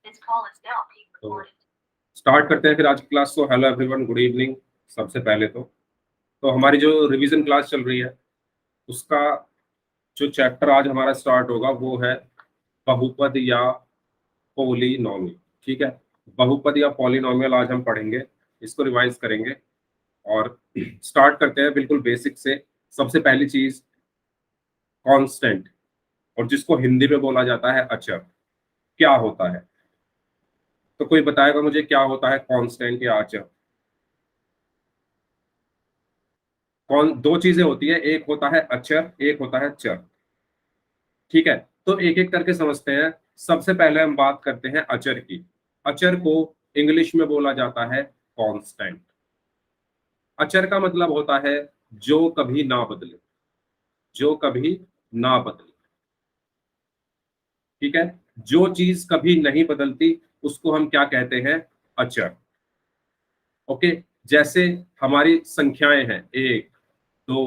तो स्टार्ट करते हैं फिर आज की क्लास को। Hello everyone, good evening. सबसे पहले तो हमारी जो रिवीजन क्लास चल रही है उसका जो चैप्टर आज हमारा स्टार्ट होगा वो है बहुपद या पॉलिनॉमियल। ठीक है, बहुपद या पॉलिनॉमियल आज हम पढ़ेंगे, इसको रिवाइज करेंगे और स्टार्ट करते हैं बिल्कुल बेसिक से। सबसे पहली चीज कांस्टेंट, और जिसको हिंदी में बोला जाता है अचर, क्या होता है? तो कोई बताएगा मुझे क्या होता है कांस्टेंट या अचर? कौन दो चीजें होती है, एक होता है अचर, एक होता है चर। ठीक है, तो एक एक करके समझते हैं। सबसे पहले हम बात करते हैं अचर की। अचर को इंग्लिश में बोला जाता है कांस्टेंट। अचर का मतलब होता है जो कभी ना बदले, जो कभी ना बदले। ठीक है, जो चीज कभी नहीं बदलती उसको हम क्या कहते हैं? अचर। ओके, जैसे हमारी संख्याएं हैं 1 2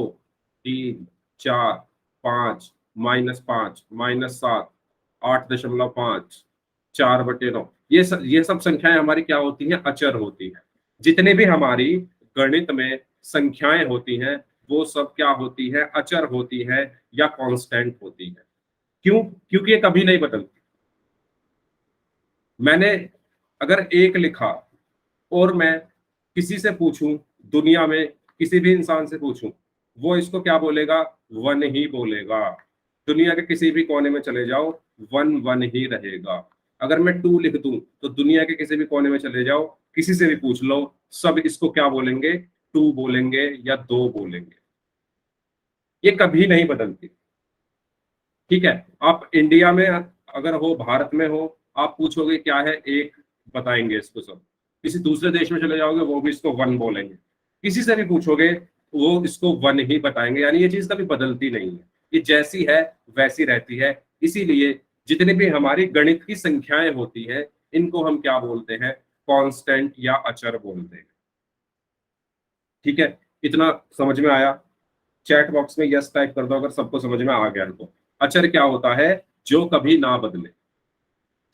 3 4 5, -5, -7, 8.5, 4/9, ये सब संख्याएं हमारी क्या होती हैं? अचर होती हैं। जितने भी हमारी गणित में संख्याएं होती हैं वो सब क्या होती है? अचर होती है या कांस्टेंट होती है। क्यों? क्योंकि ये कभी नहीं बदलती। मैंने अगर 1 लिखा और मैं किसी से पूछूं, दुनिया में किसी भी इंसान से पूछूं, वो इसको क्या बोलेगा? 1 ही बोलेगा। दुनिया के किसी भी कोने में चले जाओ, 1 1 ही रहेगा। अगर मैं 2 लिख दूं तो दुनिया के किसी भी कोने में चले जाओ, किसी से भी पूछ लो, सब इसको क्या बोलेंगे? 2 बोलेंगे या 2 बोलेंगे। ये कभी नहीं बदलती। ठीक है, आप इंडिया में अगर हो, भारत में हो, आप पूछोगे क्या है, 1 बताएंगे इसको सब। किसी दूसरे देश में चले जाओगे वो भी इसको 1 बोलेंगे। किसी से भी पूछोगे वो इसको 1 ही बताएंगे। यानी ये चीज कभी बदलती नहीं है, ये जैसी है वैसी रहती है। इसीलिए जितनी भी हमारी गणित की संख्याएं होती हैं इनको हम क्या बोलते हैं? कांस्टेंट या अचर बोलते हैं। ठीक है, इतना समझ में आया? चैट बॉक्स में यस टाइप कर दो अगर सबको समझ में आ गया तो। अचर क्या होता है? जो कभी ना बदले,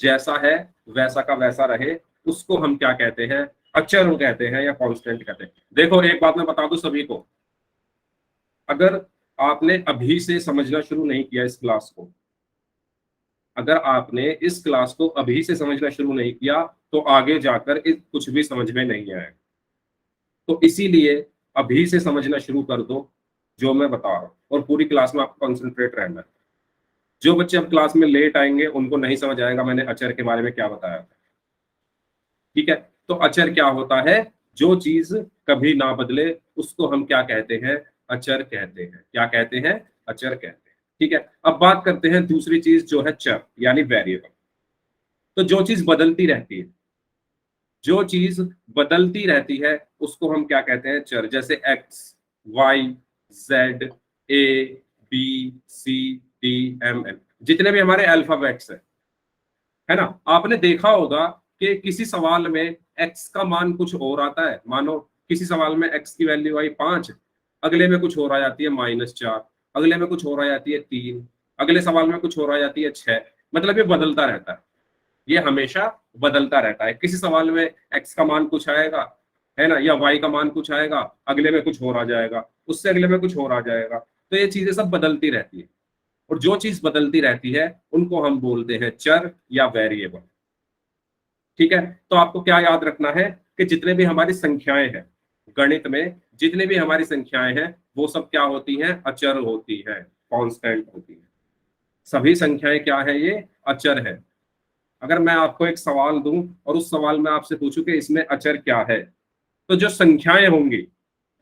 जैसा है वैसा का वैसा रहे, उसको हम क्या कहते हैं? अचर कहते हैं या कांस्टेंट कहते हैं। देखो एक बात मैं बता दूं सभी को, अगर आपने अभी से समझना शुरू नहीं किया इस क्लास को, अगर आपने इस क्लास को अभी से समझना शुरू नहीं किया तो आगे जाकर कुछ भी समझ में नहीं आएगा। तो इसीलिए अभी से समझना शुरू कर दो जो मैं बता रहा हूँ, और पूरी क्लास में आपको कंसंट्रेट रहना है। जो बच्चे अब क्लास में लेट आएंगे उनको नहीं समझ आएगा मैंने अचर के बारे में क्या बताया था। ठीक है, तो अचर क्या होता है? जो चीज कभी ना बदले उसको हम क्या कहते हैं? अचर कहते हैं। क्या कहते हैं? अचर कहते हैं। ठीक है, अब बात करते हैं दूसरी चीज जो है चर यानी वेरिएबल। तो जो चीज बदलती रहती है, जो चीज बदलती रहती है उसको हम क्या कहते हैं? चर। जैसे x, Y, Z, A, B, C, D, M, N, जितने भी हमारे अल्फाबेट्स है ना। आपने देखा होगा कि किसी सवाल में एक्स का मान कुछ और आता है। मानो किसी सवाल में एक्स की वैल्यू आई 5, अगले में कुछ और आ जाती है -4, अगले में कुछ और आ जाती है 3, अगले सवाल में कुछ और आ जाती है 6। मतलब ये बदलता रहता है, ये हमेशा बदलता रहता है। किसी सवाल में एक्स का मान कुछ आएगा, है ना, या वाई का मान कुछ आएगा, अगले में कुछ और आ जाएगा, उससे अगले में कुछ और आ जाएगा। तो ये चीजें सब बदलती रहती है, और जो चीज बदलती रहती है उनको हम बोलते हैं चर या वेरिएबल। ठीक है, तो आपको क्या याद रखना है कि जितने भी हमारी संख्याएं हैं गणित में, जितने भी हमारी संख्याएं हैं वो सब क्या होती हैं? अचर होती हैं, कांस्टेंट होती हैं। सभी संख्याएं क्या है? ये अचर है। अगर मैं आपको एक सवाल दूं और उस सवाल में आपसे पूछूं कि इसमें अचर क्या है, तो जो संख्याएं होंगी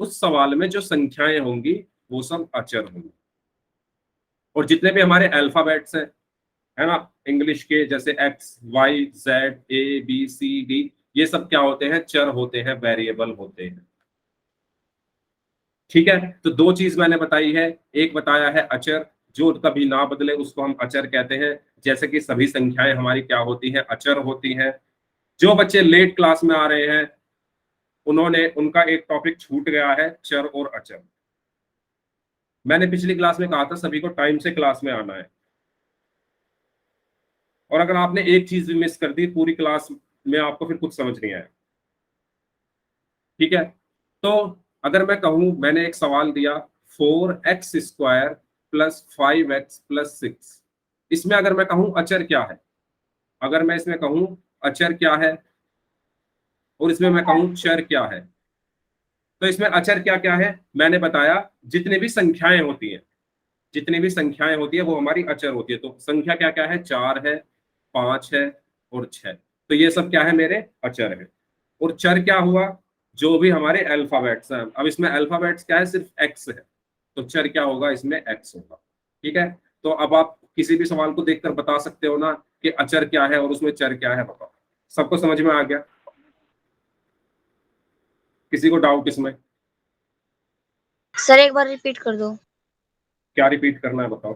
उस सवाल में, जो संख्याएं होंगी वो सब अचर होंगी। और जितने भी हमारे अल्फाबेट्स हैं, है ना, इंग्लिश के, जैसे x, Y, Z, A, B, C, D, ये सब क्या होते हैं? चर होते हैं, वेरिएबल होते हैं। ठीक है, तो दो चीज मैंने बताई है। एक बताया है अचर, जो कभी ना बदले उसको हम अचर कहते हैं। जैसे कि सभी संख्याएं हमारी क्या होती हैं? अचर होती हैं। जो बच्चे लेट क्लास में आ रहे हैं उन्होंने, उनका एक टॉपिक छूट गया है, चर और अचर। मैंने पिछली क्लास में कहा था सभी को टाइम से क्लास में आना है। और अगर आपने एक चीज भी मिस कर दी पूरी क्लास में, आपको फिर कुछ समझ नहीं आया। ठीक है, तो अगर मैं कहूं, मैंने एक सवाल दिया 4x² प्लस 5x प्लस 6, इसमें अगर मैं कहूं अचर क्या है, अगर मैं इसमें कहूं अचर क्या है और इसमें मैं कहूं चर क्या है, तो इसमें अचर क्या क्या है मैंने बताया, जितने भी संख्याएं होती हैं, जितनी भी संख्याएं होती है वो हमारी अचर होती है। तो संख्या क्या क्या है, 4 है, 5 है और 6, तो ये सब क्या है, मेरे अचर है। और चर क्या हुआ, जो भी हमारे अल्फाबेट्स हैं। अब इसमें अल्फाबेट्स क्या है, सिर्फ एक्स है, तो चर क्या होगा, इसमें एक्स होगा। ठीक है, तो अब आप किसी भी सवाल को देखकर बता सकते हो ना कि अचर क्या है और उसमें चर क्या है, बताओ। सबको समझ में आ गया, किसी को डाउट इसमें? सर एक बार रिपीट कर दो। क्या रिपीट करना है बताओ,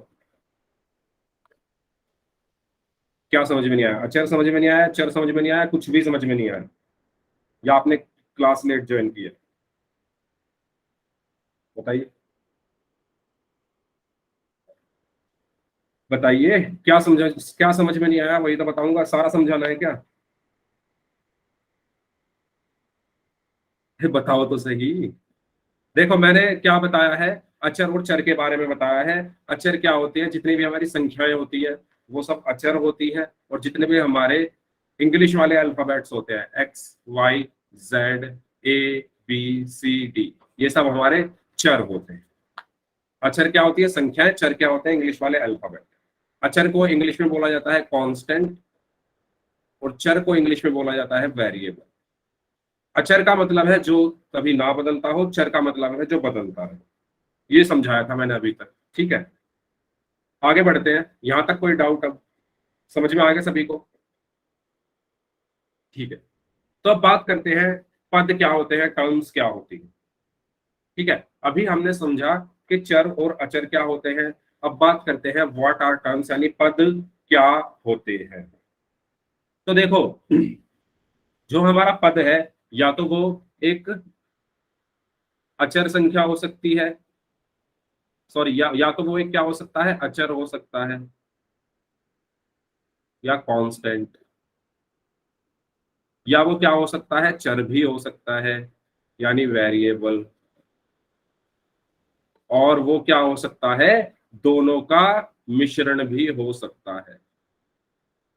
क्या समझ में नहीं आया? अचर समझ में नहीं आया, चर समझ में नहीं आया, कुछ भी समझ में नहीं आया, या आपने क्लास लेट ज्वाइन की है? बताइए, बताइए क्या समझा, क्या समझ में नहीं आया, वही तो बताऊंगा। सारा समझाना है क्या? बताओ तो सही। देखो मैंने क्या बताया है, अचर और चर के बारे में बताया है। अचर क्या होती है, जितनी भी हमारी संख्याएं होती है वो सब अचर होती है, और जितने भी हमारे इंग्लिश वाले अल्फाबेट्स होते हैं, X Y Z A B C D, ये सब हमारे चर होते हैं। अचर क्या होती है, संख्याएं। चर क्या होते हैं, इंग्लिश वाले अल्फाबेट। अचर को इंग्लिश में बोला जाता है कांस्टेंट, और चर को इंग्लिश में बोला जाता है वेरिएबल। अचर का मतलब है जो कभी ना बदलता हो, चर का मतलब है जो बदलता है। ये समझाया था मैंने अभी तक। ठीक है, आगे बढ़ते हैं। यहां तक कोई डाउट अब समझ में आ गया सभी को? ठीक है, तो अब बात करते हैं पद क्या होते हैं, टर्म्स क्या होती है। ठीक है, अभी हमने समझा कि चर और अचर क्या होते हैं। अब बात करते हैं व्हाट आर टर्म्स, यानी पद क्या होते हैं। तो देखो, जो हमारा पद है, या तो वो एक अचर संख्या हो सकती है, सॉरी, या तो वो एक क्या हो सकता है, अचर हो सकता है, या कांस्टेंट, या वो क्या हो सकता है, चर भी हो सकता है यानी वेरिएबल, और वो क्या हो सकता है, दोनों का मिश्रण भी हो सकता है।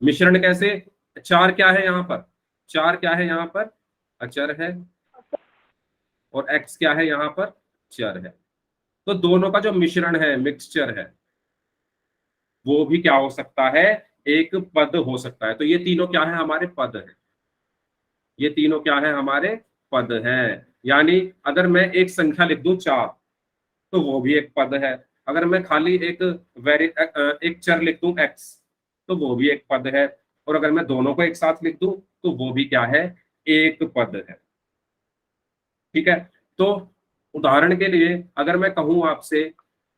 मिश्रण कैसे? चार क्या है यहाँ पर, चार क्या है यहाँ पर, अचर है, और एक्स क्या है यहाँ पर, चर है। तो दोनों का जो मिश्रण है, मिक्सचर है, वो भी क्या हो सकता है, एक पद हो सकता है। तो ये तीनों क्या है, हमारे पद है। ये तीनों क्या है, हमारे पद है। यानी अगर मैं एक संख्या लिख दूं 4, तो वो भी एक पद है। अगर मैं खाली एक चर लिख दूं x, तो वो भी एक पद है। और अगर मैं दोनों को एक साथ लिख दूं, तो वो भी क्या है, एक पद है। ठीक है, तो उदाहरण के लिए अगर मैं कहूं आपसे,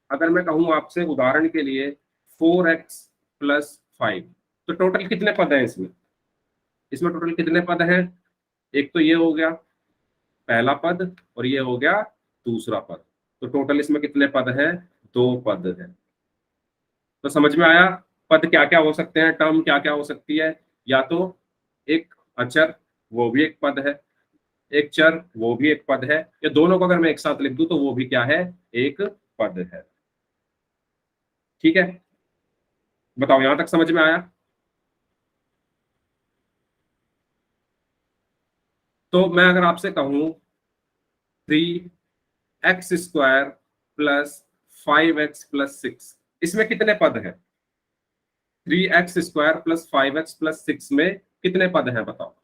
अगर मैं कहूं आपसे उदाहरण के लिए 4x+5, तो टोटल कितने पद हैं इसमें? इसमें टोटल कितने पद हैं? एक तो ये हो गया पहला पद, और ये हो गया दूसरा पद। तो टोटल इसमें कितने पद हैं? दो पद हैं। तो समझ में आया पद क्या क्या हो सकते हैं, टर्म क्या क्या हो सकती है। या तो एक अचर, वो भी एक पद है, एक चर, वो भी एक पद है, या दोनों को अगर मैं एक साथ लिख दूं तो वो भी क्या है, एक पद है। ठीक है, बताओ यहां तक समझ में आया? तो मैं अगर आपसे कहूं 3x² प्लस 5x+6, इसमें कितने पद हैं? 3x² प्लस 5x+6 में कितने पद हैं, बताओ।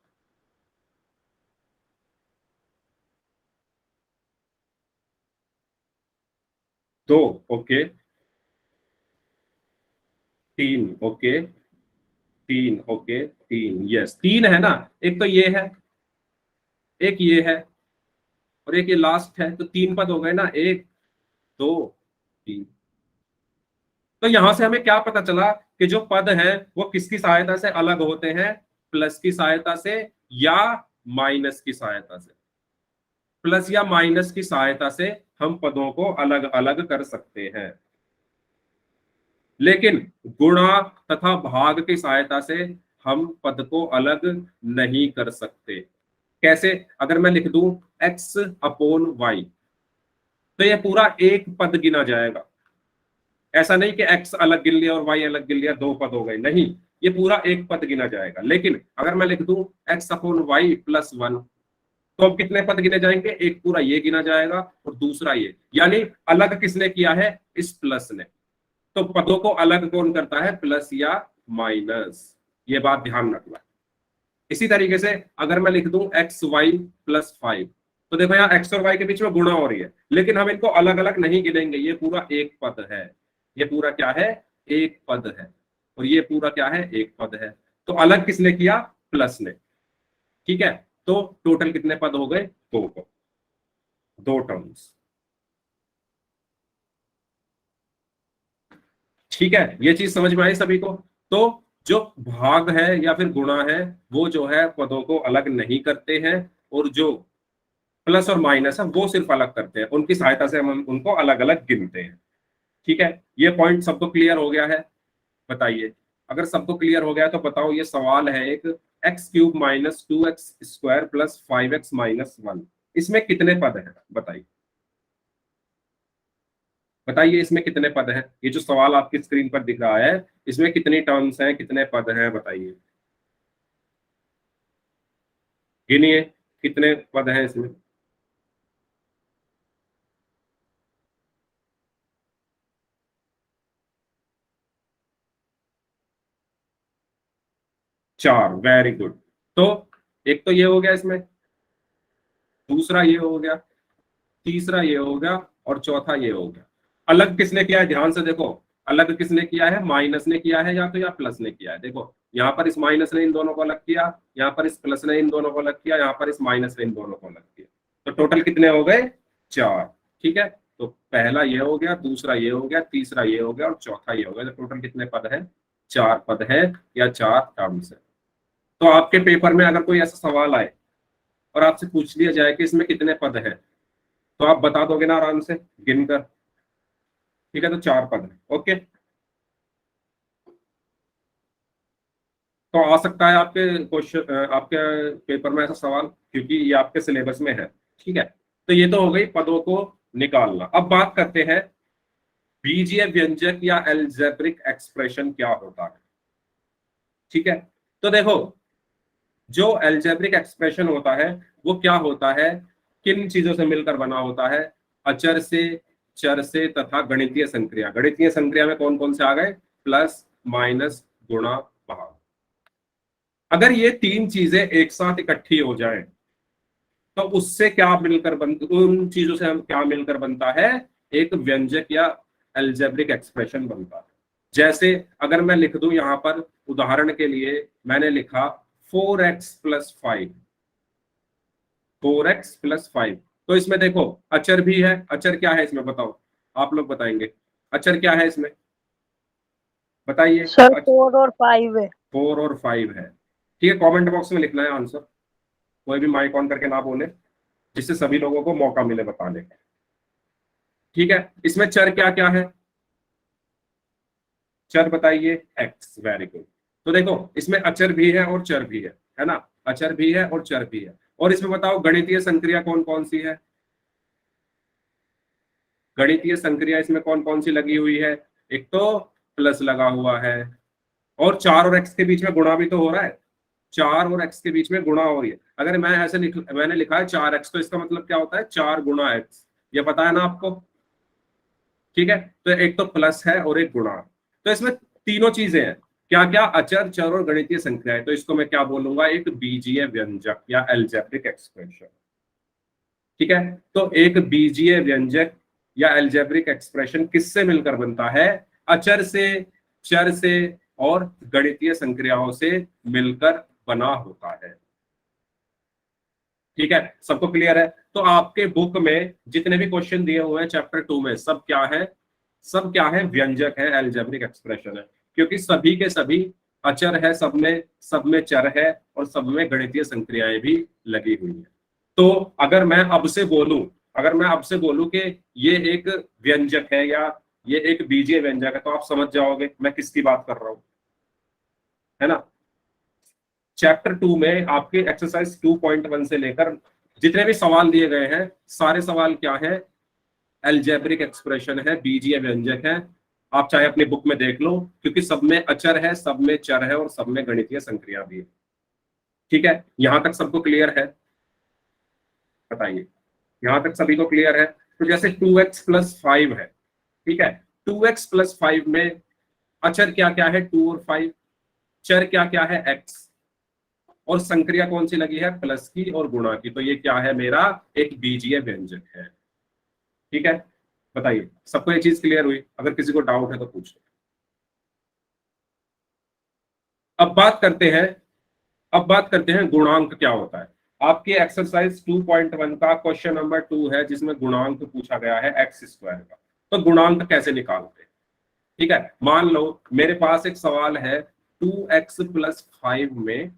दो, ओके। तीन, ओके। तीन, ओके, तीन, यस, तीन है ना। एक तो ये है, एक ये है, और एक ये लास्ट है, तो तीन पद हो गए ना, एक, दो, तीन। तो यहां से हमें क्या पता चला कि जो पद हैं वो किसकी सहायता से अलग होते हैं, प्लस की सहायता से या माइनस की सहायता से। प्लस या माइनस की सहायता से हम पदों को अलग अलग कर सकते हैं। लेकिन गुणा तथा भाग की सहायता से हम पद को अलग नहीं कर सकते। कैसे? अगर मैं लिख दूं x अपॉन वाई, तो ये पूरा एक पद गिना जाएगा। ऐसा नहीं कि x अलग गिन लिया और y अलग गिन लिया, दो पद हो गए, नहीं, ये पूरा एक पद गिना जाएगा। लेकिन अगर मैं लिख दूं x upon Y plus one, तो अब कितने पद गिने जाएंगे? एक पूरा ये गिना जाएगा और दूसरा ये, यानी अलग किसने किया है? इस प्लस ने। तो पदों को अलग कौन करता है? प्लस या माइनस। ये बात ध्यान रखना। इसी तरीके से अगर मैं लिख दूं एक्स वाई प्लस फाइव, तो देखो यहाँ एक्स और वाई के बीच में गुणा हो रही है, लेकिन हम इनको अलग अलग नहीं गिनेंगे, ये पूरा एक पद है। ये पूरा क्या है? एक पद है। और ये पूरा क्या है? एक पद है। तो अलग किसने किया? प्लस ने। ठीक है, तो टोटल कितने पद हो गए? दो पद, दो टर्म्स। ठीक है, ये चीज समझ में आई सभी को? तो जो भाग है या फिर गुणा है, वो जो है पदों को अलग नहीं करते हैं, और जो प्लस और माइनस है वो सिर्फ अलग करते हैं, उनकी सहायता से हम उनको अलग अलग गिनते हैं। ठीक है, ये पॉइंट सबको क्लियर हो गया है? बताइए, अगर सबको क्लियर हो गया तो बताओ, ये सवाल है एक, x cube minus two x square plus five x minus one, इसमें कितने पद हैं? बताइए, बताइए इसमें कितने पद हैं? ये जो सवाल आपकी स्क्रीन पर दिख रहा है, इसमें कितनी टर्म्स हैं, कितने पद हैं? बताइए, गिनिए कितने पद हैं इसमें। चार, वेरी गुड। तो एक तो ये हो गया इसमें, दूसरा ये हो गया, तीसरा ये हो गया, और चौथा ये हो गया। अलग किसने किया है? ध्यान से देखो, अलग किसने किया है? माइनस ने किया है, या तो या प्लस ने किया है। देखो यहाँ पर इस माइनस ने इन दोनों को अलग किया, यहाँ पर इस प्लस ने इन दोनों को अलग किया, यहाँ पर इस माइनस ने इन दोनों को अलग किया। तो टोटल कितने हो गए? चार। ठीक है, तो पहला ये हो गया, दूसरा ये हो गया, तीसरा ये हो गया, और चौथा ये हो गया। तो टोटल कितने पद है? चार पद है, या चार टर्म्स है। तो आपके पेपर में अगर कोई ऐसा सवाल आए और आपसे पूछ लिया जाए कि इसमें कितने पद है, तो आप बता दोगे ना आराम से गिनकर? ठीक है, तो चार पद है। ओके, तो आ सकता है आपके क्वेश्चन, आपके पेपर में ऐसा सवाल, क्योंकि ये आपके सिलेबस में है। ठीक है, तो ये तो हो गई पदों को निकालना। अब बात करते हैं बीजीय व्यंजक या एल्जेब्रिक एक्सप्रेशन क्या होता है। ठीक है, तो देखो, जो एल्जेब्रिक एक्सप्रेशन होता है वो क्या होता है, किन चीजों से मिलकर बना होता है? अचर से, चर से, तथा गणितीय संक्रिया। गणितीय संक्रिया में कौन कौन से आ गए? प्लस, माइनस, गुणा, भाग। अगर ये तीन चीजें एक साथ इकट्ठी हो जाए, तो उससे क्या मिलकर बन उन चीजों से हम क्या मिलकर बनता है? एक व्यंजक या एल्जेब्रिक एक्सप्रेशन बनता है। जैसे अगर मैं लिख दूं यहां पर, उदाहरण के लिए मैंने लिखा 4x+5, 4x+5, तो इसमें देखो अचर भी है। अचर क्या है इसमें? बताओ, आप लोग बताएंगे, अचर क्या है इसमें? बताइए। सर 4 और 5 है। 4 और 5 है। ठीक है, कमेंट बॉक्स में लिखना है आंसर, कोई भी माइक ऑन करके ना बोले, जिससे सभी लोगों को मौका मिले बताने का। ठीक है, इसमें चर क्या क्या है? चर बताइए। X, very good. तो देखो इसमें अचर भी है और चर भी है ना? अचर भी है और चर भी है। और इसमें बताओ गणितीय संक्रिया कौन कौन सी है? गणितीय संक्रिया इसमें कौन कौन सी लगी हुई है? एक तो प्लस लगा हुआ है, और चार और एक्स के बीच में गुणा भी तो हो रहा है। चार और एक्स के बीच में गुणा हो रही है। अगर मैं ऐसे मैंने लिखा है 4x, तो इसका मतलब क्या होता है? 4 गुणा x। ये पता है ना आपको? ठीक है, तो एक तो प्लस है और एक गुणा। तो इसमें तीनों चीजें हैं। क्या क्या? अचर, चर और गणितीय संख्या है। तो इसको मैं क्या बोलूंगा? एक बीजीय व्यंजक या एल्जेब्रिक एक्सप्रेशन। ठीक है, तो एक बीजीय व्यंजक या एल्जेब्रिक एक्सप्रेशन किससे मिलकर बनता है? अचर से, चर से और गणितीय संक्रियाओं से मिलकर बना होता है। ठीक है, सबको क्लियर है? तो आपके बुक में जितने भी क्वेश्चन दिए हुए हैं चैप्टर 2 में, सब क्या है? सब क्या है? व्यंजक है, एल्जेब्रिक एक्सप्रेशन है। क्योंकि सभी के सभी अचर है, सब में चर है, और सब में गणितीय संक्रियाएं भी लगी हुई है। तो अगर मैं अब से बोलूं कि ये एक व्यंजक है या ये एक बीजीय व्यंजक है, तो आप समझ जाओगे मैं किसकी बात कर रहा हूं, है ना। चैप्टर 2 में आपके एक्सरसाइज 2.1 से लेकर जितने भी सवाल दिए गए हैं, सारे सवाल क्या है, एल्जेब्रिक एक्सप्रेशन है, बीजीय व्यंजक है। आप चाहे अपनी बुक में देख लो, क्योंकि सब में अचर है, सब में चर है और सब में गणितीय संक्रिया भी है। ठीक है, यहां तक सबको क्लियर है? बताइए, यहां तक सभी को क्लियर है? तो जैसे 2x+5 है, ठीक है, 2x+5 में अचर क्या क्या है, 2 और 5, चर क्या क्या है, x, और संक्रिया कौन सी लगी है, प्लस की और गुणा की। तो ये क्या है, मेरा एक बीजीय व्यंजक है। ठीक है, बताइए सबको ये चीज क्लियर हुई? अगर किसी को डाउट है तो पूछो। अब बात करते हैं, अब बात करते हैं गुणांक क्या होता है। आपकी एक्सरसाइज 2.1 का क्वेश्चन नंबर 2 है, जिसमें गुणांक पूछा गया है x² का। तो गुणांक कैसे निकालते हैं? ठीक है, मान लो मेरे पास एक सवाल है, 2x+5 में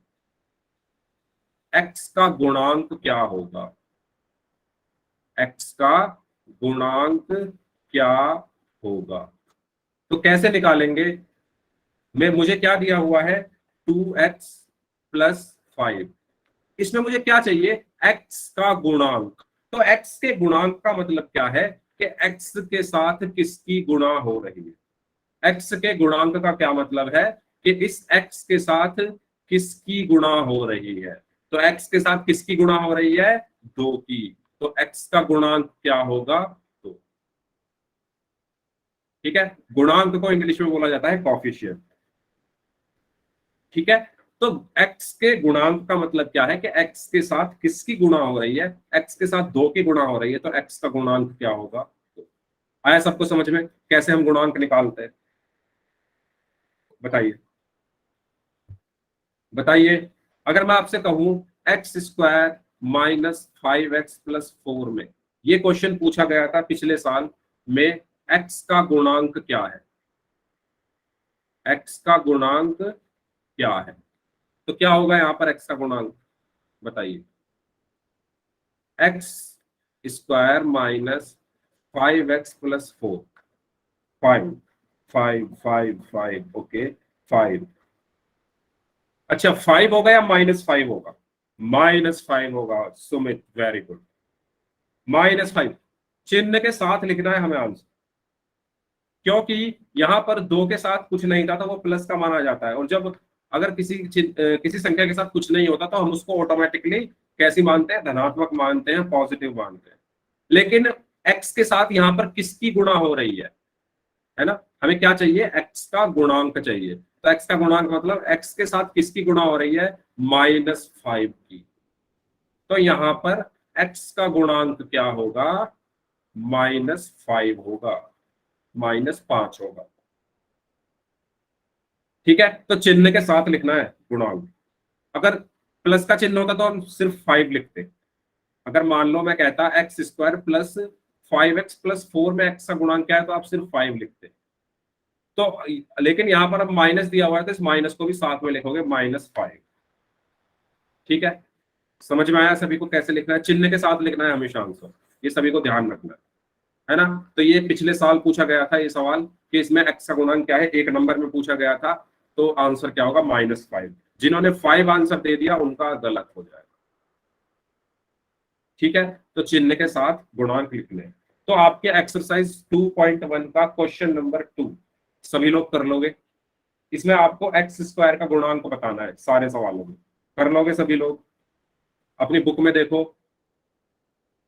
x का गुणांक क्या होगा, x का गुणांक क्या होगा। तो कैसे निकालेंगे? मुझे क्या दिया हुआ है, 2x+5, इसमें मुझे क्या चाहिए, x का गुणांक। तो x के गुणांक का मतलब क्या है कि x के साथ किसकी गुणा हो रही है। x के गुणांक का क्या मतलब है कि इस x के साथ किसकी गुणा हो रही है। तो x के साथ किसकी गुणा हो रही है, 2 की। तो x का गुणांक क्या होगा, 2। ठीक है, गुणांक को इंग्लिश में बोला जाता है कॉफिशिएंट। ठीक है, तो x के गुणांक का मतलब क्या है कि x के साथ किसकी गुणा हो रही है, x के साथ 2 की गुणा हो रही है, तो x का गुणांक क्या होगा। आया सबको समझ में कैसे हम गुणांक निकालते हैं? बताइए, बताइए। अगर मैं आपसे कहूं x² - 5x+4 में, ये क्वेश्चन पूछा गया था पिछले साल में, x का गुणांक क्या है, x का गुणांक क्या है। तो क्या होगा यहां पर x का गुणांक, बताइए। x² - 5x+4, 5, 5, 5, 5, okay, 5। अच्छा, 5 होगा या -5 होगा, -5 होगा। Sumit, very good, -5। चिन्ह के साथ लिखना है हमें आंसर, क्योंकि यहां पर 2 के साथ कुछ नहीं था तो वो प्लस का माना जाता है। और जब अगर किसी संख्या के साथ कुछ नहीं होता तो हम उसको ऑटोमेटिकली कैसी मानते हैं, धनात्मक मानते हैं, पॉजिटिव मानते हैं। लेकिन x के साथ यहां पर किसकी गुणा हो रही है ना, हमें क्या चाहिए, x का गुणांक चाहिए। तो x का गुणांक मतलब x के साथ किसकी गुणा हो रही है, -5 की। तो यहां पर x का गुणांक क्या होगा, -5 होगा, -5 होगा। ठीक है, तो चिन्ह के साथ लिखना है गुणांक। अगर प्लस का चिन्ह होता तो हम सिर्फ 5 लिखते। अगर मान लो मैं कहता x² + 5x+4 में x का गुणांक क्या है, तो आप सिर्फ 5 लिखते। तो लेकिन यहां पर अब माइनस दिया हुआ है, तो इस माइनस को भी साथ में लिखोगे, -5। ठीक है, समझ में आया सभी को कैसे लिखना है, चिन्ह के साथ लिखना है हमेशा आंसर, ये सभी को ध्यान रखना है ना। तो ये पिछले साल पूछा गया था ये सवाल कि इसमें x का गुणांक क्या है, 1 नंबर में पूछा गया था। तो आंसर क्या होगा, -5। जिन्होंने 5 आंसर दे दिया उनका गलत हो जाएगा। ठीक है, तो चिन्ह के साथ गुणांक लिखने। तो आपके एक्सरसाइज 2.1 का क्वेश्चन नंबर 2 सभी लोग कर लोगे। इसमें आपको x² का गुणांक बताना है, सारे सवालों में कर लोगे सभी लोग। अपनी बुक में देखो,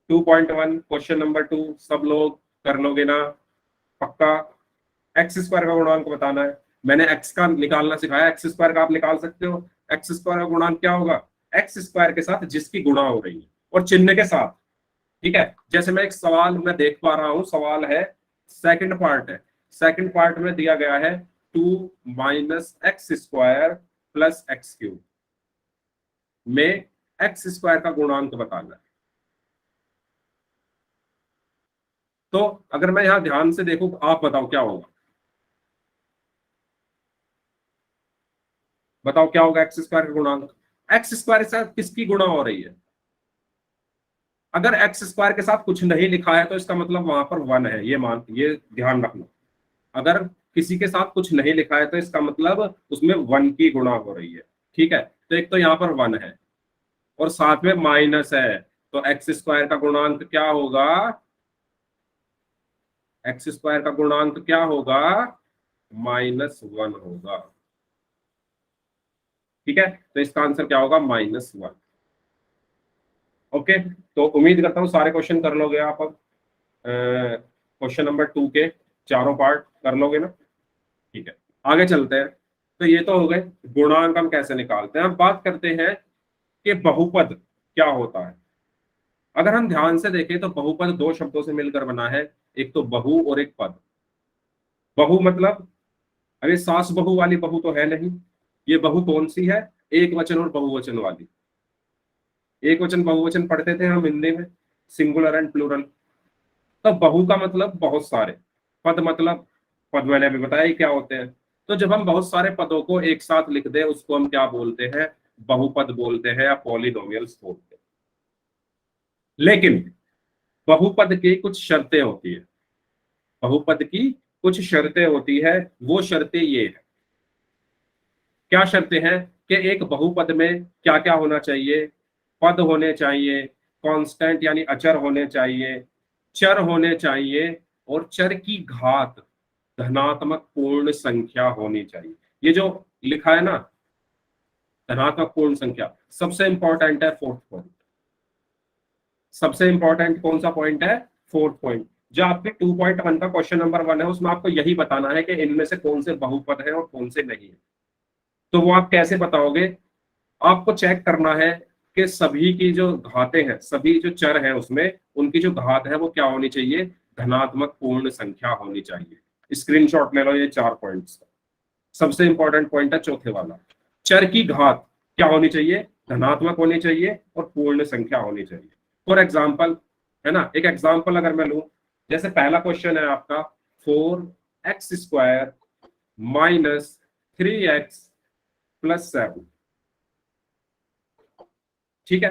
2.1 क्वेश्चन नंबर 2 सब लोग कर लोगे ना, पक्का। x² का गुणांक बताना है। मैंने x का निकालना सिखाया, x² का आप निकाल सकते हो। x² का गुणांक क्या होगा, x² के साथ जिसकी गुणा हो रही है और चिन्ह के साथ। ठीक है, जैसे मैं एक सवाल में देख पा रहा हूं, सवाल है, सेकंड पार्ट है, सेकंड पार्ट में दिया गया है 2 - x² + x³ में x² का गुणांक बताना है। तो अगर मैं यहां ध्यान से देखूं, आप बताओ क्या होगा, बताओ क्या होगा x² का गुणांक। x² के साथ किसकी गुणा हो रही है। अगर x² के साथ कुछ नहीं लिखा है तो इसका मतलब वहां पर 1 है, ये ध्यान रखना। अगर किसी के साथ कुछ नहीं लिखा है तो इसका मतलब उसमें 1 की गुणा हो रही है। ठीक है, तो एक तो यहाँ पर 1 है और साथ में माइनस है, तो एक्स स्क्वायर का गुणांक क्या होगा, एक्स स्क्वायर का गुणांक क्या होगा, -1 होगा। ठीक है, तो इसका आंसर क्या होगा, -1। ओके, तो उम्मीद करता हूं सारे क्वेश्चन कर लोगे आप। अब क्वेश्चन नंबर 2 के चारों पार्ट कर लोगे ना। ठीक है, आगे चलते हैं। तो ये तो हो गए गुणांक हम कैसे निकालते हैं। अब बात करते हैं कि बहुपद क्या होता है। अगर हम ध्यान से देखें तो बहुपद दो शब्दों से मिलकर बना है, एक तो बहु और एक पद। बहु मतलब, अरे सास बहु वाली बहु तो है नहीं। ये बहु कौन सी है, एक वचन और बहुवचन वाली। एक वचन बहुवचन पढ़ते थे हम हिंदी में, सिंगुलर एंड प्लूरल। तो बहु का मतलब बहुत सारे, पद मतलब, पद मैंने अभी बताया ही क्या होते हैं। तो जब हम बहुत सारे पदों को एक साथ लिख दे उसको हम क्या बोलते हैं, बहुपद बोलते हैं या पॉलिनोमियल्स बोलते हैं। लेकिन बहुपद की कुछ शर्तें होती है, बहुपद की कुछ शर्तें होती है। वो शर्तें ये है, क्या शर्तें हैं, कि एक बहुपद में क्या क्या होना चाहिए, पद होने चाहिए, कांस्टेंट यानी अचर होने चाहिए, चर होने चाहिए, और चर की घात धनात्मक पूर्ण संख्या होनी चाहिए। ये जो लिखा है ना, धनात्मक पूर्ण संख्या, सबसे इंपॉर्टेंट है फोर्थ पॉइंट। सबसे इंपॉर्टेंट कौन सा पॉइंट है, फोर्थ पॉइंट। जो आपके 2.1 का क्वेश्चन नंबर 1 है उसमें आपको यही बताना है कि इनमें से कौन से बहुपद है और कौन से नहीं है। तो वो आप कैसे बताओगे, आपको चेक करना है कि सभी की जो घातें हैं, सभी जो चर हैं उसमें उनकी जो घात है वो क्या होनी चाहिए, धनात्मक पूर्ण संख्या होनी चाहिए। स्क्रीनशॉट ले लो ये 4 पॉइंट्स। सबसे इंपॉर्टेंट पॉइंट है चौथे वाला, चर की घात क्या होनी चाहिए, धनात्मक होनी चाहिए और पूर्ण संख्या होनी चाहिए। फॉर एग्जाम्पल, है ना, एक एग्जाम्पल अगर मैं लूं, जैसे पहला क्वेश्चन है आपका 4x² माइनस 3x+7। ठीक है,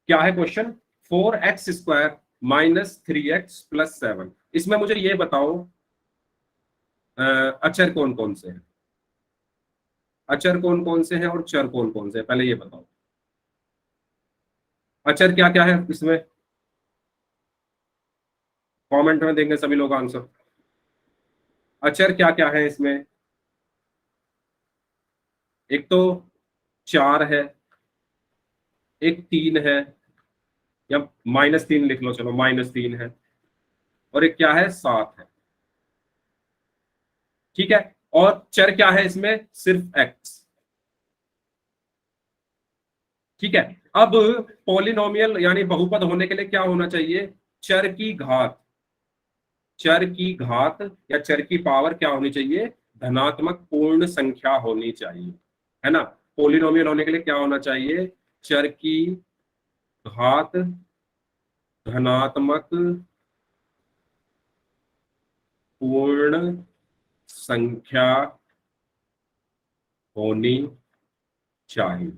क्या है क्वेश्चन, 4x² माइनस 3x+7। इसमें मुझे ये बताओ अचर कौन कौन से हैं, अचर कौन कौन से हैं और चर कौन कौन से हैं, पहले ये बताओ। अचर क्या क्या है इसमें, कमेंट में देंगे सभी लोग आंसर। अचर क्या क्या है इसमें, एक तो 4 है, एक 3 है, या -3 लिख लो, चलो -3 है, और एक क्या है 7 है। ठीक है, और चर क्या है इसमें, सिर्फ x। ठीक है, अब पॉलिनोमियल यानी बहुपद होने के लिए क्या होना चाहिए, चर की घात, चर की घात या चर की पावर क्या होनी चाहिए, धनात्मक पूर्ण संख्या होनी चाहिए, है ना। पॉलिनोमियल होने के लिए क्या होना चाहिए, चर की घात धनात्मक पूर्ण संख्या होनी चाहिए।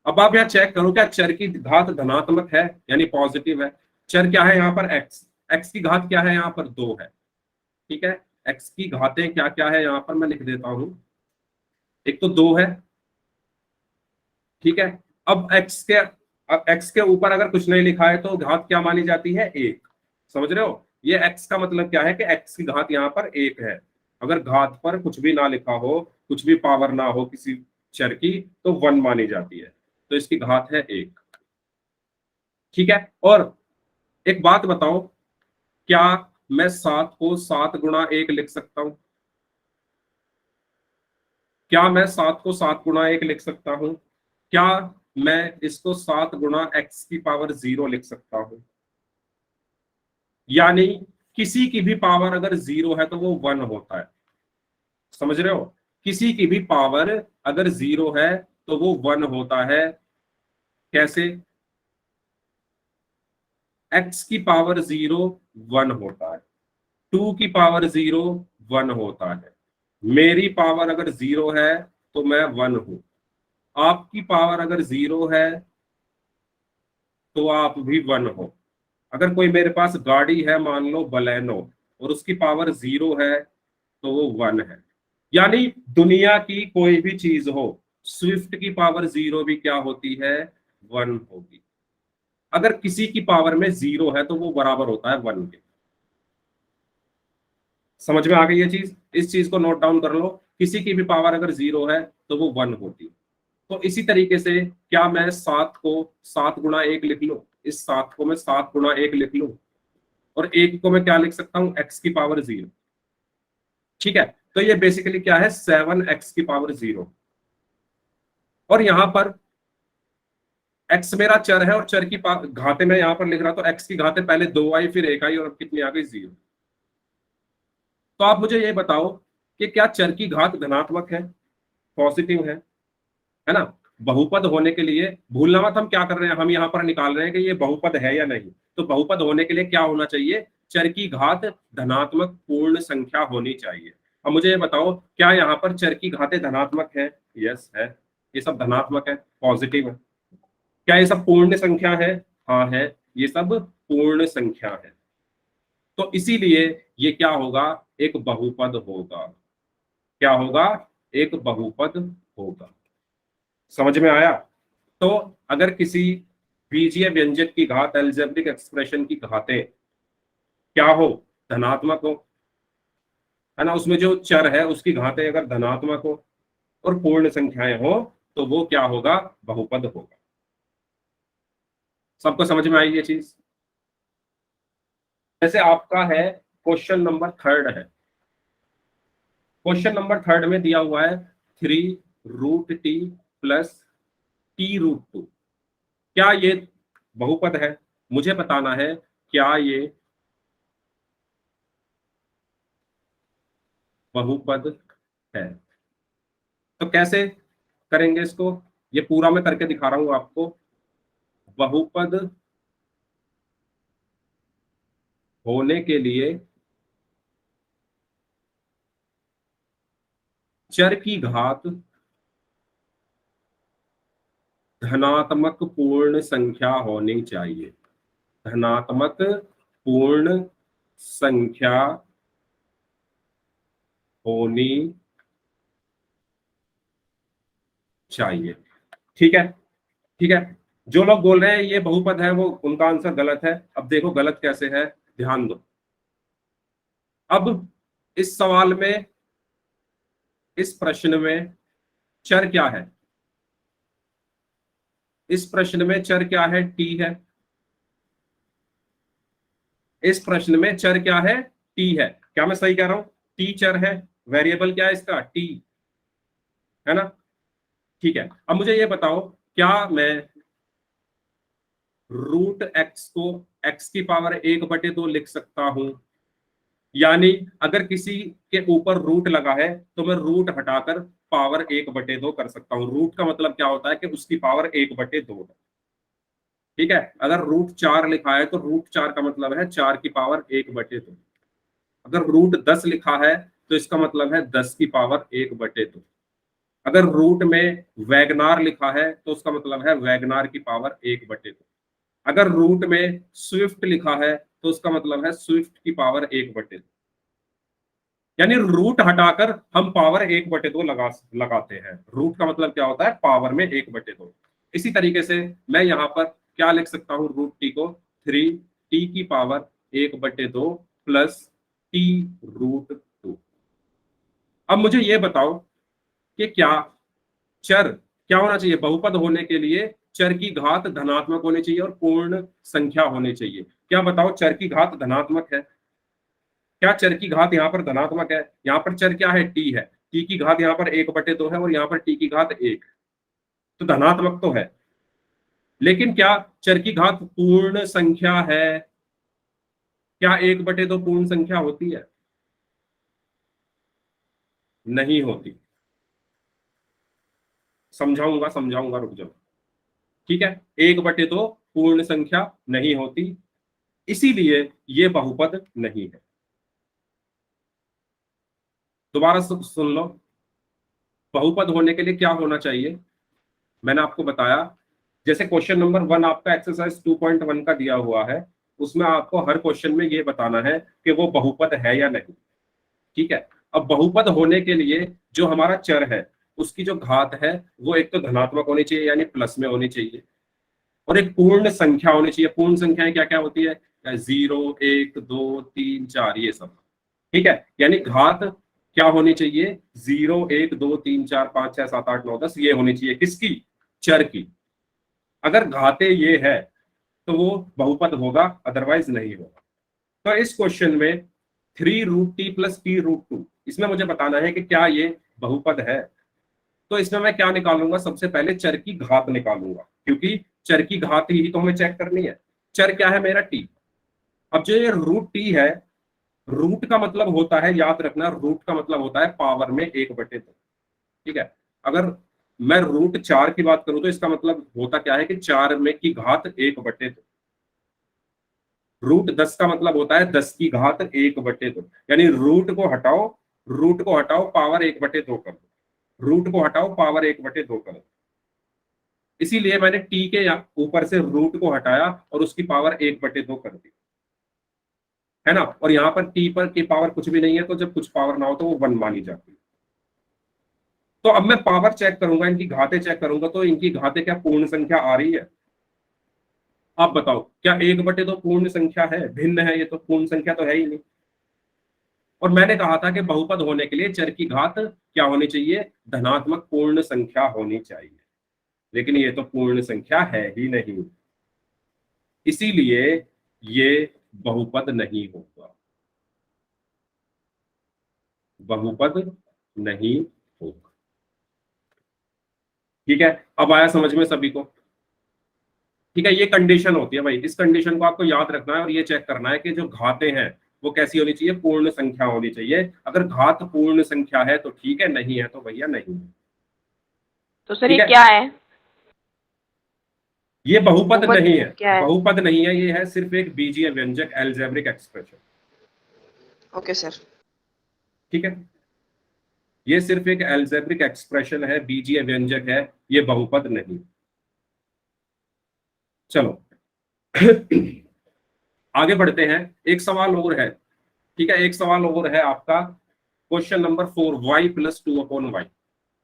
अब आप यहाँ चेक करो, क्या चर की घात धनात्मक है यानी पॉजिटिव है। चर क्या है यहाँ पर, एक्स, एक्स की घात क्या है यहाँ पर, 2 है। ठीक है, एक्स की घातें क्या क्या है यहाँ पर मैं लिख देता हूं, एक तो 2 है। ठीक है, अब एक्स के ऊपर अगर कुछ नहीं लिखा है तो घात क्या मानी जाती है, 1। समझ रहे हो, ये एक्स का मतलब क्या है कि एक्स की घात यहाँ पर 1 है। अगर घात पर कुछ भी ना लिखा हो, कुछ भी पावर ना हो किसी चर की, तो 1 मानी जाती है। तो इसकी घात है 1। ठीक है, और एक बात बताओ, क्या मैं 7 को 7 × 1 लिख सकता हूं, क्या मैं 7 को 7 × 1 लिख सकता हूं, क्या मैं इसको 7 × x⁻0 लिख सकता हूं। यानी किसी की भी पावर अगर 0 है तो वो 1 होता है। समझ रहे हो, किसी की भी पावर अगर 0 है तो वो 1 होता है। कैसे, x की पावर 0 1 होता है, 2 की पावर 0 1 होता है, मेरी पावर अगर 0 है तो मैं 1 हूं, आपकी पावर अगर 0 है तो आप भी 1 हो। अगर कोई मेरे पास गाड़ी है मान लो बलेनो और उसकी पावर 0 है तो वो 1 है। यानी दुनिया की कोई भी चीज हो, स्विफ्ट की पावर 0 भी क्या होती है, 1 होगी। अगर किसी की पावर में 0 है तो वो बराबर होता है 1 के। समझ में आ गई ये चीज? इस चीज को नोट डाउन कर लो, किसी की भी पावर अगर 0 है तो वो 1 होती है। तो इसी तरीके से क्या मैं 7 को 7 गुणा 1 लिख लूं, इस 7 को मैं 7 गुणा 1 लिख लूं, और 1 को मैं क्या लिख सकता हूं, x की पावर 0। ठीक है, तो ये बेसिकली क्या है, 7x की पावर 0। और यहां पर x मेरा चर है, और चर की घाते में यहां पर लिख रहा, तो x की घाते पहले 2 आई, फिर 1 आई, और अब कितनी आ गई, 0। तो आप मुझे ये बताओ कि क्या चर की घात धनात्मक है, पॉजिटिव है ना? बहुपद होने के लिए भूलना मत, हम क्या कर रहे हैं, हम यहां पर निकाल रहे हैं कि ये बहुपद है या नहीं। तो बहुपद होने के लिए क्या होना चाहिए, चर की घात धनात्मक पूर्ण संख्या होनी चाहिए। अब मुझे ये बताओ, क्या यहाँ पर चर की घातें धनात्मक है? यस है, ये सब धनात्मक है, पॉजिटिव है। क्या ये सब पूर्ण संख्या है? हाँ है, ये सब पूर्ण संख्या है। तो इसीलिए ये क्या होगा, एक बहुपद होगा। क्या होगा, एक बहुपद होगा। समझ में आया? तो अगर किसी बीजीय व्यंजक की घात, एल्जेब्रिक एक्सप्रेशन की घातें क्या हो, धनात्मक हो, है ना, उसमें जो चर है उसकी घातें अगर धनात्मक हो और पूर्ण संख्याएं हो, तो वो क्या होगा, बहुपद होगा। सबको समझ में आई ये चीज? जैसे आपका है क्वेश्चन नंबर 3 है, क्वेश्चन नंबर 3 में दिया हुआ है 3√t प्लस t√2। क्या ये बहुपद है? मुझे बताना है क्या ये बहुपद है। तो कैसे करेंगे इसको, ये पूरा मैं करके दिखा रहा हूं आपको। बहुपद होने के लिए चर की घात धनात्मक पूर्ण संख्या होनी चाहिए। धनात्मक पूर्ण संख्या होनी चाहिए। ठीक है, ठीक है। जो लोग बोल रहे हैं ये बहुपद है, वो उनका आंसर गलत है। अब देखो गलत कैसे है, ध्यान दो। अब इस सवाल में, इस प्रश्न में चर क्या है, इस प्रश्न में चर क्या है, टी है। इस प्रश्न में चर क्या है, टी है। क्या मैं सही कह रहा हूं, टी चर है, वेरिएबल क्या है इसका, टी, है ना? ठीक है, अब मुझे ये बताओ, क्या मैं √x को x की पावर 1/2 लिख सकता हूं? यानी अगर किसी के ऊपर रूट लगा है तो मैं रूट हटाकर पावर 1/2 कर सकता हूं। रूट का मतलब क्या होता है कि उसकी पावर 1/2 है। ठीक है, अगर √4 लिखा है तो √4 का मतलब है 4 की पावर 1/2। अगर √10 लिखा है तो इसका मतलब है 10 की पावर 1/2। अगर रूट में वैगनार लिखा है तो उसका मतलब है वैगनार की पावर 1/2। अगर रूट में स्विफ्ट लिखा है तो उसका मतलब है स्विफ्ट की पावर 1/2। यानी रूट हटाकर हम पावर 1/2 लगाते हैं। रूट का मतलब क्या होता है, पावर में 1/2। इसी तरीके से मैं यहां पर क्या लिख सकता हूं, √t को 3t की पावर 1/2 प्लस t√2। अब मुझे ये बताओ कि क्या चर क्या होना चाहिए, बहुपद होने के लिए चर की घात धनात्मक होनी चाहिए और पूर्ण संख्या होनी चाहिए। क्या बताओ, चर की घात धनात्मक है? क्या चर की घात यहाँ पर धनात्मक है? यहाँ पर चर क्या है, टी है। टी की घात यहाँ पर 1/2 है और यहाँ पर टी की घात 1, तो धनात्मक तो है। लेकिन क्या चर की घात पूर्ण संख्या है? क्या 1/2 पूर्ण संख्या होती है? नहीं होती। समझाऊंगा समझाऊंगा, रुक जाओ। ठीक है, 1/2 पूर्ण संख्या नहीं होती, इसीलिए ये बहुपद नहीं है। दोबारा सुन लो, बहुपद होने के लिए क्या होना चाहिए, मैंने आपको बताया। जैसे क्वेश्चन नंबर 1 आपका एक्सरसाइज 2.1 का दिया हुआ है, उसमें आपको हर क्वेश्चन में ये बताना है कि वो बहुपद है या नहीं। ठीक है, अब बहुपद होने के लिए जो हमारा चर है उसकी जो घात है वो एक तो धनात्मक होनी चाहिए यानी प्लस में होनी चाहिए, और एक पूर्ण संख्या होनी चाहिए। पूर्ण संख्याएं क्या क्या होती है? 0, 1, 2, 3, 4 ये सब, ठीक है। यानी घात क्या होनी चाहिए? 0, 1, 2, 3, 4, 5, 6, 7, 8, 9, 10 ये होनी चाहिए। किसकी? चर की। अगर घाते ये है तो वो बहुपद होगा, अदरवाइज नहीं होगा। तो इस क्वेश्चन में 3√t+t√2, इसमें मुझे बताना है कि क्या ये बहुपद है। तो इसमें मैं क्या निकालूंगा? सबसे पहले चर की घात निकालूंगा, क्योंकि चर की घात ही तो हमें चेक करनी है। चर क्या है? मेरा टी। अब जो ये √t है, रूट का मतलब होता है, याद रखना, रूट का मतलब होता है पावर में 1/2, ठीक है। अगर मैं √4 की बात करूं तो इसका मतलब होता क्या है कि 4 में की घात 1/2। √10 का मतलब होता है 10 की घात 1/2, यानी रूट को हटाओ, रूट को हटाओ, पावर 1/2 कर दो, रूट को हटाओ, पावर 1/2 कर दो। इसीलिए मैंने टी के ऊपर से रूट को हटाया और उसकी पावर 1/2 कर दी, है ना। और यहाँ पर टी पर की पावर कुछ भी नहीं है, तो जब कुछ पावर ना हो तो वो 1 मानी जाती है। तो अब मैं पावर चेक करूंगा, इनकी घातें चेक करूंगा, तो इनकी घातें क्या पूर्ण संख्या आ रही है? आप बताओ, क्या 1/2 पूर्ण संख्या है? भिन्न है, ये तो पूर्ण संख्या तो है ही नहीं। और मैंने कहा था कि बहुपद होने के लिए चर की घात क्या होनी चाहिए? धनात्मक पूर्ण संख्या होनी चाहिए, लेकिन ये तो पूर्ण संख्या है ही नहीं, इसीलिए ये बहुपद नहीं होगा, बहुपद नहीं होगा। ठीक है, अब आया समझ में सभी को? ठीक है, ये कंडीशन होती है भाई, इस कंडीशन को आपको याद रखना है और ये चेक करना है कि जो घातें हैं वो कैसी होनी चाहिए? पूर्ण संख्या होनी चाहिए। अगर घात पूर्ण संख्या है तो ठीक है, नहीं है तो भैया नहीं है। तो सर ठीक ये है, क्या है? ये बहुपद बहुपद नहीं है, क्या है? बहुपद नहीं है, ये है सिर्फ एक बीजीय व्यंजक, एल्जेब्रिक एक्सप्रेशन। Okay sir. ठीक है, ये सिर्फ एक एल्जेब्रिक एक्सप्रेशन है, बीजीय व्यंजक है, ये बहुपद नहीं। चलो आगे बढ़ते हैं, एक सवाल और है। ठीक है, एक सवाल और है आपका, क्वेश्चन नंबर 4, y+2/y।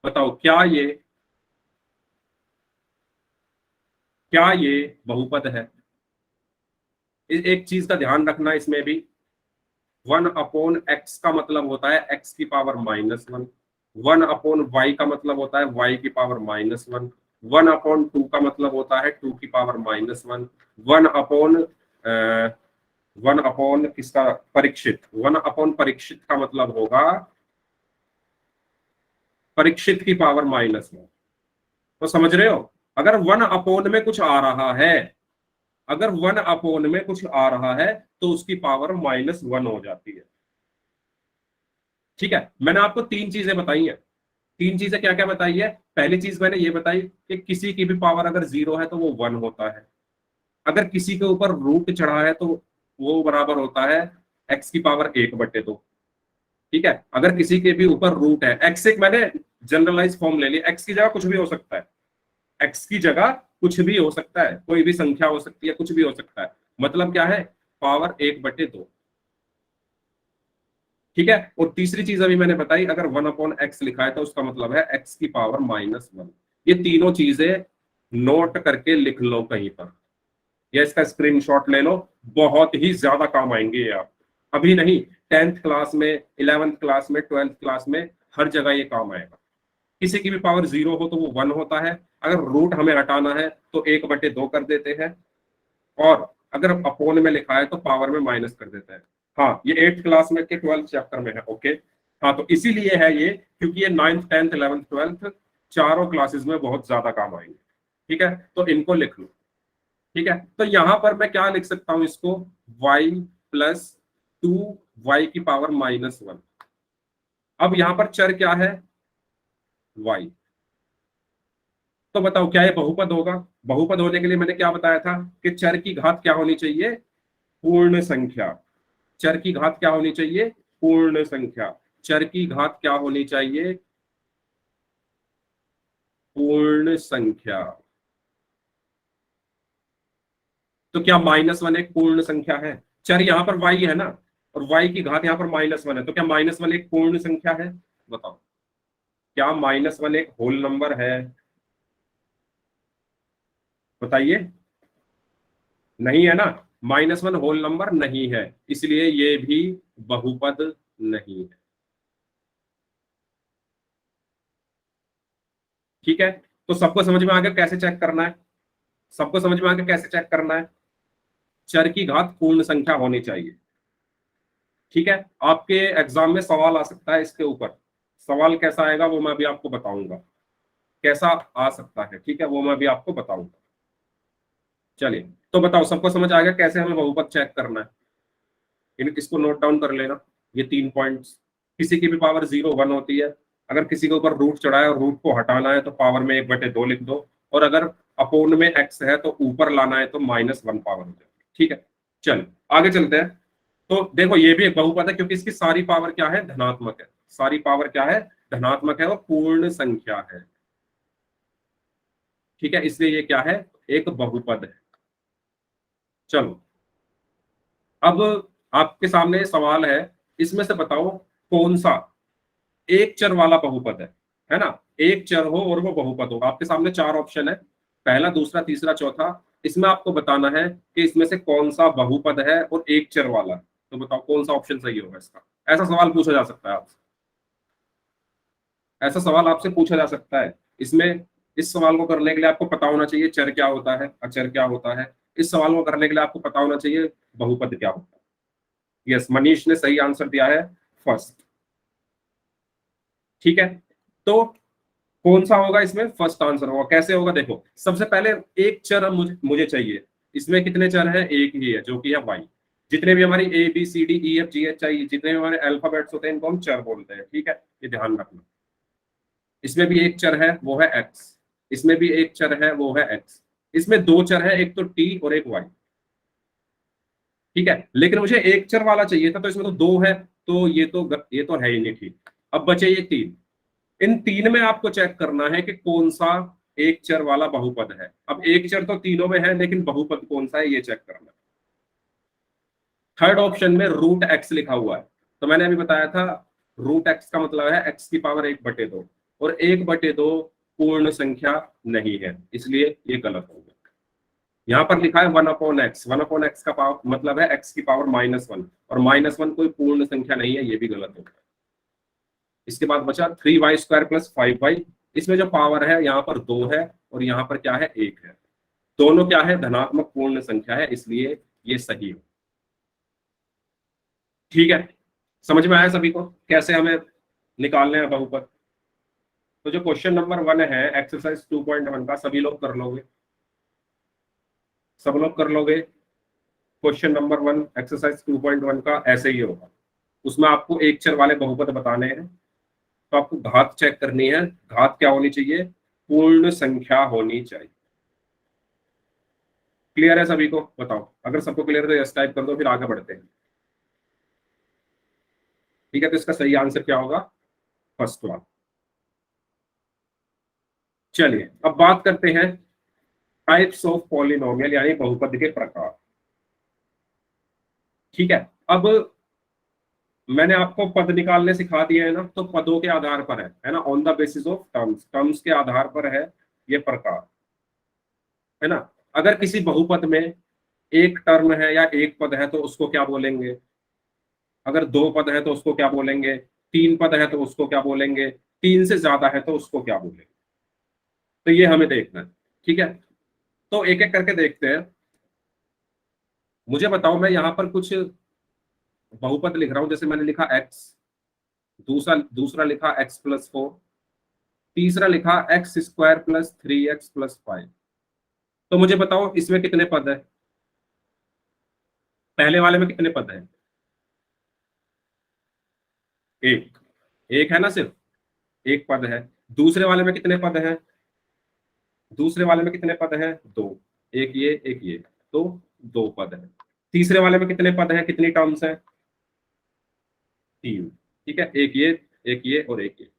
बताओ क्या ये बहुपद है? एक चीज का ध्यान रखना इसमें भी, 1/x का मतलब होता है x की पावर -1, 1/y का मतलब होता है y की पावर -1, 1/2 का मतलब होता है 2 की पावर -1, 1/1 किसका? परीक्षित, 1/परीक्षित का मतलब होगा परीक्षित की पावर -1। तो समझ रहे हो, अगर 1/, में कुछ आ रहा है, अगर 1/, में कुछ आ रहा है तो उसकी पावर -1 हो जाती है। ठीक है, मैंने आपको 3 चीजें बताई हैं। 3 चीजें क्या क्या बताई है? पहली चीज मैंने ये बताई कि किसी की भी पावर अगर 0 है तो वो 1 होता है, अगर किसी के ऊपर रूट चढ़ा है तो वो बराबर होता है x की पावर 1/2। ठीक है, अगर किसी के भी ऊपर रूट है, x एक मैंने जनरलाइज फॉर्म ले ली, x की जगह कुछ भी हो सकता है, x की जगह कुछ भी हो सकता है, कोई भी संख्या हो सकती है, कुछ भी हो सकता है, मतलब क्या है? पावर 1/2। ठीक है, और तीसरी चीज अभी मैंने बताई, अगर 1/x लिखा है तो उसका मतलब है x की पावर -1। ये तीनों चीजें नोट करके लिख लो कहीं पर, या इसका स्क्रीनशॉट ले लो, बहुत ही ज्यादा काम आएंगे ये आप। अभी नहीं, 10th क्लास में, 11th क्लास में, 12th क्लास में, हर जगह ये काम आएगा। किसी की भी पावर 0 हो तो वो 1 होता है, अगर रूट हमें हटाना है तो 1/2 कर देते हैं, और अगर अपोन में लिखा है तो पावर में माइनस कर देते हैं। हाँ, ये 8th क्लास में के 12th चैप्टर में है। ओके, हाँ, तो इसीलिए है ये, क्योंकि ये 9th, 10th, 11th, 12th चारों क्लासेस में बहुत ज्यादा काम आएंगे। ठीक है, तो इनको लिख लो। ठीक है, तो यहां पर मैं क्या लिख सकता हूं इसको? y+2y की पावर -1। अब यहां पर चर क्या है? y। तो बताओ क्या ये बहुपद होगा? बहुपद होने के लिए मैंने क्या बताया था कि चर की घात क्या होनी चाहिए? पूर्ण संख्या। चर की घात क्या होनी चाहिए? पूर्ण संख्या। चर की घात क्या होनी चाहिए? पूर्ण संख्या। तो क्या -1 एक पूर्ण संख्या है? चर यहां पर y है ना, और y की घात यहाँ पर -1 है, तो क्या -1 एक पूर्ण संख्या है? बताओ, क्या -1 एक होल नंबर है? बताइए, नहीं है ना। -1 होल नंबर नहीं है, इसलिए ये भी बहुपद नहीं है। ठीक है, तो सबको समझ में आ गया कैसे चेक करना है? सबको समझ में आ गया कैसे चेक करना है? चर की घात पूर्ण संख्या होनी चाहिए। ठीक है, आपके एग्जाम में सवाल आ सकता है इसके ऊपर। सवाल कैसा आएगा वो मैं भी आपको बताऊंगा, कैसा आ सकता है। ठीक है, वो मैं भी आपको बताऊंगा। चलिए, तो बताओ, सबको समझ आ गया कैसे हमें बहुपद चेक करना है? इसको नोट डाउन कर लेना, ये 3 पॉइंट्स। किसी की भी पावर 0 1 होती है। अगर किसी के ऊपर रूट चढ़ा है और रूट को हटाना है तो पावर में 1/2 लिख दो, और अगर अपोन में x है तो ऊपर लाना है तो -1 पावर हो जाएगी। ठीक है, चलो आगे चलते हैं। तो देखो, ये भी एक बहुपद है क्योंकि इसकी सारी पावर क्या है? धनात्मक है। सारी पावर क्या है? धनात्मक है और पूर्ण संख्या है। ठीक है, इसलिए ये क्या है? एक बहुपद है। चलो, अब आपके सामने सवाल है, इसमें से बताओ कौन सा एक चर वाला बहुपद है ना? एक चर हो और वो बहुपद हो। आपके सामने 4 ऑप्शन है, पहला, दूसरा, तीसरा, चौथा। इसमें आपको बताना है कि इसमें से कौन सा बहुपद है और एक चर वाला है। तो बताओ कौन सा ऑप्शन सही होगा इसका? ऐसा सवाल पूछा जा सकता है आपसे, ऐसा सवाल आपसे पूछा जा सकता है। इसमें इस सवाल को करने के लिए आपको पता होना चाहिए चर क्या होता है, अचर क्या होता है। इस सवाल को करने के लिए आपको पता होना चाहिए बहुपद क्या होता है। यस, मनीष ने सही आंसर दिया है, फर्स्ट। ठीक है, तो कौन सा होगा इसमें? फर्स्ट आंसर होगा। कैसे होगा? देखो, सबसे पहले एक चर मुझे चाहिए। इसमें कितने चर हैं? एक ही है, जो कि है वाई। जितने भी हमारी A B C D E F G H I, जितने भी हमारे अल्फाबेट्स होते हैं, इनको हम चर बोलते हैं। ठीक है, ये ध्यान रखना। इसमें भी एक चर है, वो है एक्स। इसमें भी एक चर है, वो है एक्स। इसमें 2 चर है, एक तो टी और एक वाई। ठीक है, लेकिन मुझे एक चर वाला चाहिए था, तो इसमें तो 2 है, तो ये तो है ही नहीं। ठीक, अब बचे ये 3। इन 3 में आपको चेक करना है कि कौन सा एक चर वाला बहुपद है। अब एक चर तो तीनों में है, लेकिन बहुपद कौन सा है ये चेक करना है। थर्ड ऑप्शन में रूट एक्स लिखा हुआ है, तो मैंने अभी बताया था रूट एक्स का मतलब है एक्स की पावर 1/2, और 1/2 पूर्ण संख्या नहीं है, इसलिए ये गलत हो गया। यहाँ पर लिखा है 1/x। 1/x का पावर मतलब है एक्स की पावर -1, और -1 कोई पूर्ण संख्या नहीं है, ये भी गलत हो गया। इसके बाद बचा 3y² + 5y। इसमें जो पावर है यहाँ पर 2 है और यहाँ पर क्या है? 1 है। दोनों क्या है? धनात्मक पूर्ण संख्या है, इसलिए ये सही हो। ठीक है, समझ में आया सभी को कैसे हमें निकालने हैं बहुपद? तो जो क्वेश्चन नंबर 1 है एक्सरसाइज 2.1 का, सभी लोग कर लोगे? सब लोग कर लोगे? क्वेश्चन नंबर 1 एक्सरसाइज 2.1 का ऐसे ही होगा। उसमें आपको एक चर वाले बहुपद बताने हैं, तो आपको घात चेक करनी है। घात क्या होनी चाहिए? पूर्ण संख्या होनी चाहिए। क्लियर है सभी को? बताओ, अगर सबको क्लियर है तो यस टाइप कर दो, फिर आगे बढ़ते हैं। ठीक है, तो इसका सही आंसर क्या होगा? First one. चलिए, अब बात करते हैं टाइप्स ऑफ पॉलिनोमियल, यानी बहुपद के प्रकार। ठीक है, अब मैंने आपको पद निकालने सिखा दिए है ना, तो पदों के आधार पर है ना, on the basis of terms, terms के आधार पर है ये प्रकार, है ना। अगर किसी बहुपद में एक टर्म है या एक पद है तो उसको क्या बोलेंगे? अगर 2 पद है तो उसको क्या बोलेंगे? 3 पद है तो उसको क्या बोलेंगे? 3 से ज्यादा है तो उसको क्या बोलेंगे? तो ये हमें देखना है। ठीक है, तो एक एक करके देखते हैं। मुझे बताओ, मैं यहाँ पर कुछ बहुपद लिख रहा हूं, जैसे मैंने लिखा x, दूसरा दूसरा लिखा x+4, तीसरा लिखा x² + 3x + 5। तो मुझे बताओ इसमें कितने पद है? पहले वाले में कितने पद है? एक। एक है ना, सिर्फ एक पद है। दूसरे वाले में कितने पद हैं? दूसरे वाले में कितने पद हैं? 2। एक ये, एक ये, तो 2 पद है। तीसरे वाले में कितने पद हैं? कितनी टर्म्स हैं? 3। ठीक है, एक ये, एक ये और एक ये।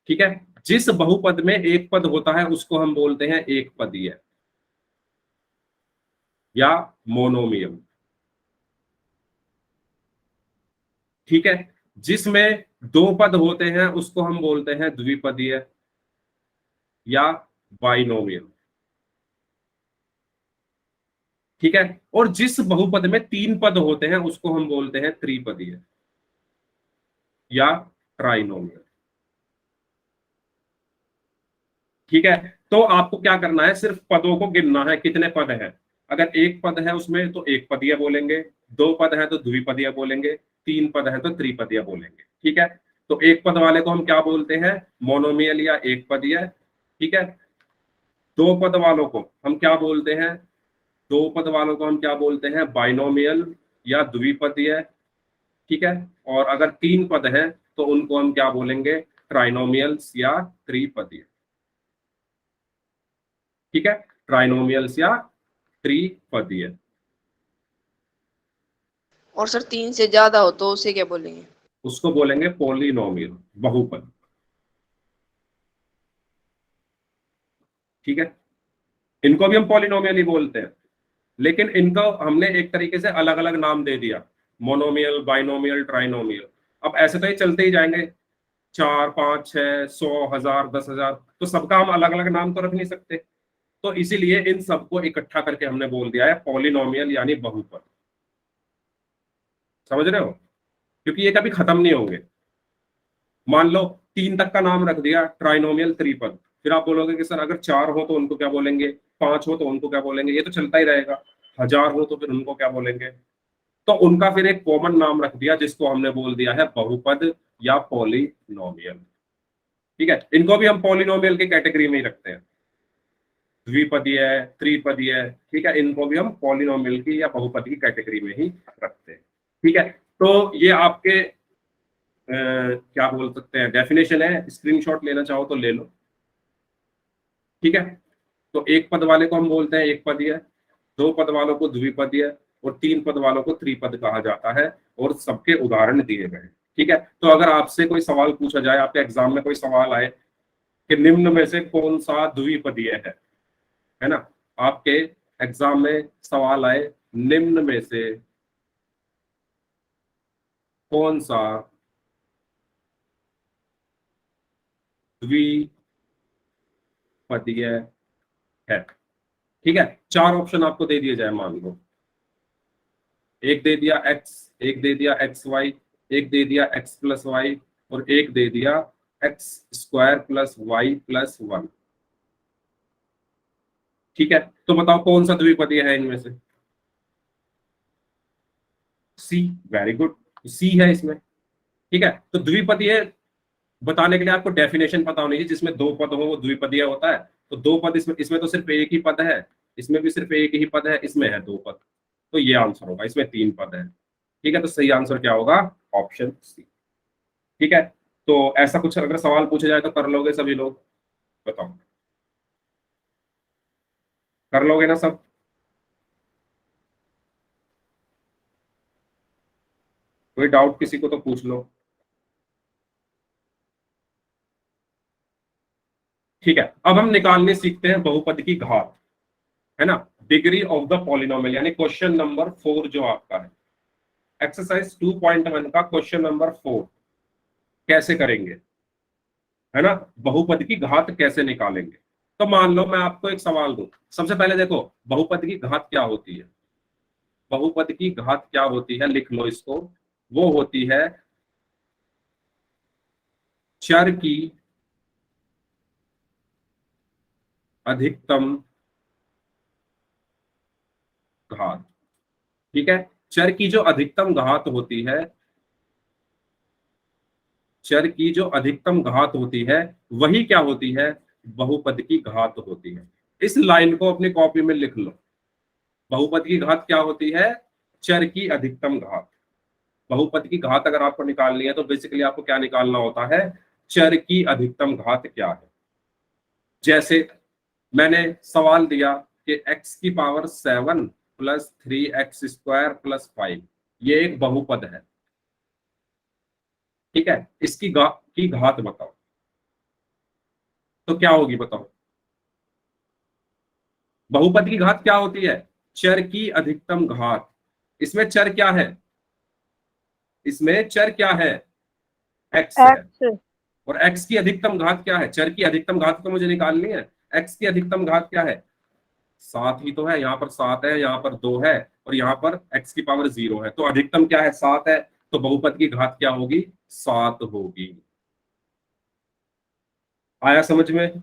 ठीक है, जिस बहुपद में एक पद होता है उसको हम बोलते हैं एक पदीय या मोनोमियल। ठीक है। जिसमें दो पद होते हैं उसको हम बोलते हैं द्विपदीय या बाइनोमियल। ठीक है। और जिस बहुपद में तीन पद होते हैं उसको हम बोलते हैं त्रिपदीय या ट्राइनोमियल। ठीक है। तो आपको क्या करना है, सिर्फ पदों को गिनना है कितने पद हैं। अगर एक पद है उसमें तो एक पदीय बोलेंगे, दो पद है तो द्विपदीय बोलेंगे, तीन पद है तो त्रिपदीय बोलेंगे। ठीक है। तो एक पद वाले को हम क्या बोलते हैं, मोनोमियल या एक पदीय। ठीक है। दो पद वालों को हम क्या बोलते हैं, दो पद वालों को हम क्या बोलते हैं, बाइनोमियल या द्विपदीय। ठीक है। और अगर तीन पद हैं तो उनको हम क्या बोलेंगे, ट्राइनोमियल्स या त्रिपदीय। ठीक है। ट्राइनोमियल्स या त्रिपदीय। और सर 3 से ज्यादा हो तो उसे क्या बोलेंगे? उसको बोलेंगे पॉलिनोमियल, बहुपद। ठीक है। इनको भी हम पॉलिनोमियल ही बोलते हैं, लेकिन इनको हमने एक तरीके से अलग अलग नाम दे दिया, मोनोमियल, बाइनोमियल, ट्राइनोमियल। अब ऐसे तो ये चलते ही जाएंगे, 4, 5, 6, 100, 1000, 10,000, तो सबका हम अलग अलग नाम तो रख नहीं सकते। तो इसीलिए इन सबको इकट्ठा करके हमने बोल दिया है पॉलिनोमियल यानी बहुपद। समझ रहे हो, क्योंकि ये कभी खत्म नहीं होंगे। मान लो 3 तक का नाम रख दिया ट्राइनोमियल त्रिपद, फिर आप बोलोगे कि सर अगर 4 हो तो उनको क्या बोलेंगे, 5 हो तो उनको क्या बोलेंगे, ये तो चलता ही रहेगा। 1000 हो तो फिर उनको क्या बोलेंगे। तो उनका फिर एक कॉमन नाम रख दिया जिसको हमने बोल दिया है बहुपद या पॉलिनोमियल। ठीक है। इनको भी हम पॉलिनोमियल की कैटेगरी में ही रखते हैं, द्विपदीय, त्रिपदीय। ठीक है। इनको भी हम पॉलिनोमियल की या बहुपद की कैटेगरी में ही रखते हैं। ठीक है। तो ये आपके क्या बोल सकते हैं, डेफिनेशन है, स्क्रीनशॉट लेना चाहो तो ले लो। ठीक है। तो एक पद वाले को हम बोलते हैं एक पदीय, दो पद वालों को द्विपदीय, और तीन पद वालों को त्रिपद कहा जाता है। और सबके उदाहरण दिए गए। ठीक है। तो अगर आपसे कोई सवाल पूछा जाए, आपके एग्जाम में कोई सवाल आए कि निम्न में से कौन सा द्विपदीय है ना, आपके एग्जाम में सवाल आए निम्न में से कौन सा द्विपदीय है। ठीक है। 4 ऑप्शन आपको दे दिए जाए, मान लो एक दे दिया x, एक दे दिया एक्स वाई, एक दे दिया x प्लस वाई, और एक दे दिया X square plus Y plus 1। ठीक है। तो बताओ कौन सा द्विपदीय है इनमें से। सी, वेरी गुड, सी है इसमें। ठीक है। तो द्विपदीय बताने के लिए आपको डेफिनेशन पता होनी चाहिए, जिसमें दो पद हो वो द्विपदीय होता है। तो दो पद इसमें इसमें तो सिर्फ एक ही पद है, इसमें भी सिर्फ एक ही पद है, इसमें है दो पद। तो ये आंसर होगा, इसमें 3 पद है। ठीक है। तो सही आंसर क्या होगा, ऑप्शन सी। ठीक है। तो ऐसा कुछ अगर सवाल पूछा जाए तो कर लोगे सभी लोग, बताओ कर लोगे ना सब। कोई डाउट किसी को तो पूछ लो। ठीक है। अब हम निकालने सीखते हैं बहुपद की घात, है ना, डिग्री ऑफ द पॉलिनोमियल, यानी क्वेश्चन नंबर 4 जो आपका है, एक्सरसाइज 2.1 का क्वेश्चन नंबर 4 कैसे करेंगे, है ना, बहुपद की घात कैसे निकालेंगे। तो मान लो मैं आपको एक सवाल दूं। सबसे पहले देखो बहुपद की घात क्या होती है। बहुपद की घात क्या होती है, लिख लो इसको। वो होती है चर की अधिकतम घात। ठीक है। चर की जो अधिकतम घात होती है, चर की जो अधिकतम घात होती है वही क्या होती है, बहुपद की घात होती है। इस लाइन को अपनी कॉपी में लिख लो। बहुपद की घात क्या होती है, चर की अधिकतम घात। बहुपद की घात अगर आपको निकालनी है तो बेसिकली आपको क्या निकालना होता है, चर की अधिकतम घात क्या है। जैसे मैंने सवाल दिया कि x की power 7 plus 3x square plus 5, ये एक बहुपद है। ठीक है। इसकी की घात बताओ, तो क्या होगी बताओ। बहुपद की घात क्या होती है, चर की अधिकतम घात। इसमें चर क्या है, इसमें चर क्या है? एक्स है। एक्स। और एक्स की अधिकतम घात क्या है? चर की अधिकतम घात तो मुझे निकालनी है। एक्स की अधिकतम घात क्या है? 7 ही तो है। यहाँ पर 7 है, यहाँ पर 2 है, और यहाँ पर एक्स की पावर 0 है। तो अधिकतम क्या है? 7 है। तो बहुपद की घात क्या होगी? 7 होगी। आया समझ में?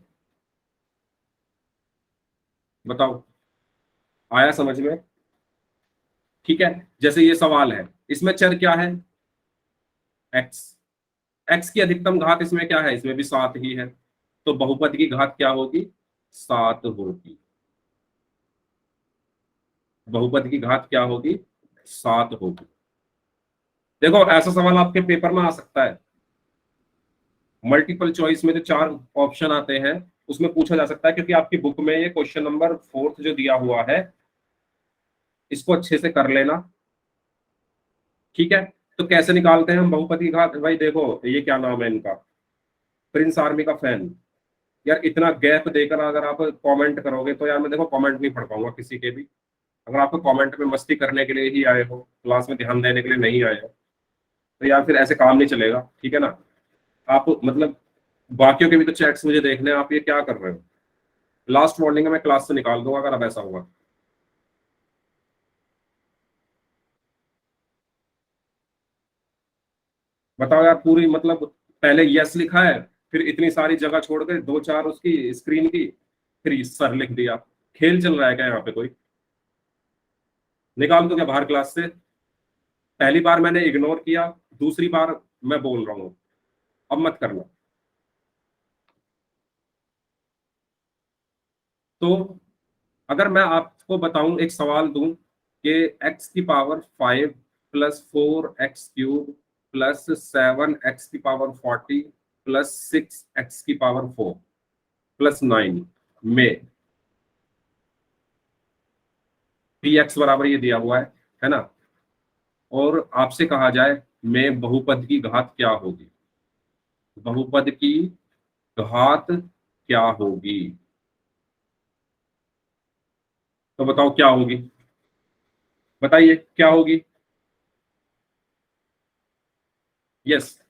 बताओ, आया समझ में? ठीक है। जैसे ये सवाल है, इसमें चर क्या है? एक्स। एक्स की अधिकतम घात इसमें क्या है? इसमें भी 7 ही है। तो बहुपद की घात क्या होगी? 7 होगी। बहुपद की घात क्या होगी? 7 होगी। देखो, ऐसा सवाल आपके पेपर में आ सकता है। मल्टीपल चॉइस में जो 4 ऑप्शन आते हैं उसमें पूछा जा सकता है, क्योंकि आपकी बुक में ये क्वेश्चन नंबर 4 जो दिया हुआ है, इसको अच्छे से कर लेना। ठीक है। तो कैसे निकालते हैं हम बहुपद की घात? भाई देखो, ये क्या नाम है इनका, प्रिंस आर्मी का फैन। यार इतना गैप देकर अगर आप कमेंट करोगे तो यार मैं देखो कमेंट नहीं पढ़ पाऊंगा किसी के भी। अगर आपको कमेंट में मस्ती करने के लिए ही आए हो, क्लास में ध्यान देने के लिए नहीं आए हो, तो यार फिर ऐसे काम नहीं चलेगा। ठीक है ना? आप मतलब बाकियों के भी तो चैट्स मुझे देखने हैं, आप ये क्या कर रहे हो? लास्ट वार्निंग है, मैं क्लास से निकाल दूंगा अगर अब ऐसा हुआ। बताओ यार, पूरी मतलब पहले यस लिखा है, फिर इतनी सारी जगह छोड़ के 2-4 उसकी स्क्रीन की, फिर सर लिख दिया। खेल चल रहा है क्या यहाँ पे कोई? निकाल दो क्या बाहर क्लास से? पहली बार मैंने इग्नोर किया, दूसरी बार मैं बोल रहा हूँ, अब मत करना। तो अगर मैं आपको बताऊं, एक सवाल दूं कि एक्स की power 5 plus 4x³ plus 7x⁴ plus 6x⁴ plus 9 में पी एक्स बराबर ये दिया हुआ है ना, और आपसे कहा जाए में बहुपद की घात क्या होगी? बहुपद की घात क्या होगी? तो बताओ क्या होगी? बताइए क्या होगी? यस।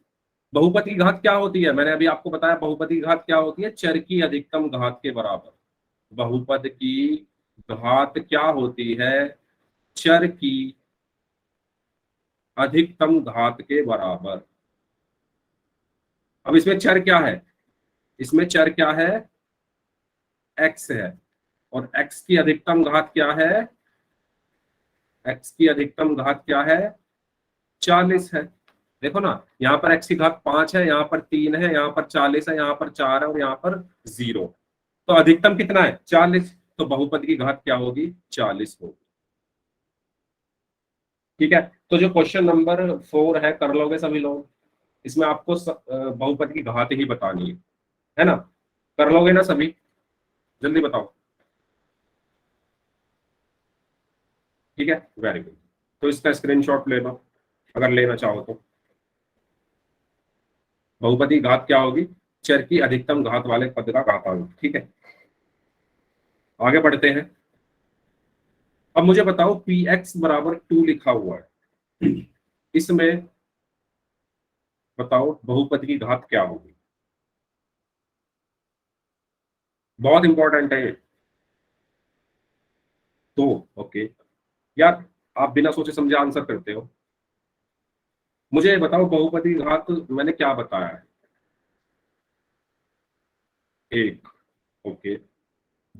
बहुपद की घात क्या होती है? मैंने अभी आपको बताया बहुपद की घात क्या होती है? चर की अधिकतम घात के बराबर। बहुपद की घात क्या होती है? चर की अधिकतम घात के बराबर। अब इसमें चर क्या है? इसमें चर क्या है? एक्स है। और एक्स की अधिकतम घात क्या है? एक्स की अधिकतम घात क्या है? 40 है। देखो ना, यहाँ पर एक्स की घात 5 है, यहाँ पर 3 है, यहाँ पर 40 है, यहाँ पर 4 है, और यहाँ पर 0। तो अधिकतम कितना है? 40। तो बहुपद की घात क्या होगी? 40 होगी। ठीक है। तो जो क्वेश्चन नंबर 4 है, कर लोगे सभी लोग? इसमें आपको बहुपद की घात ही बतानी है ना? कर लोगे ना सभी? जल्दी बताओ। ठीक है, वेरी गुड। तो इसका स्क्रीनशॉट ले लो अगर लेना चाहो तो। बहुपद की घात क्या होगी? चर की अधिकतम घात वाले पद का घातांक। ठीक है, आगे बढ़ते हैं। अब मुझे बताओ, पी एक्स बराबर 2 लिखा हुआ है, इसमें बताओ बहुपद की घात क्या होगी? बहुत इंपॉर्टेंट है ये तो। ओके यार, आप बिना सोचे समझे आंसर करते हो। मुझे ये बताओ, बहुपद की घात मैंने क्या बताया है? 1। ओके।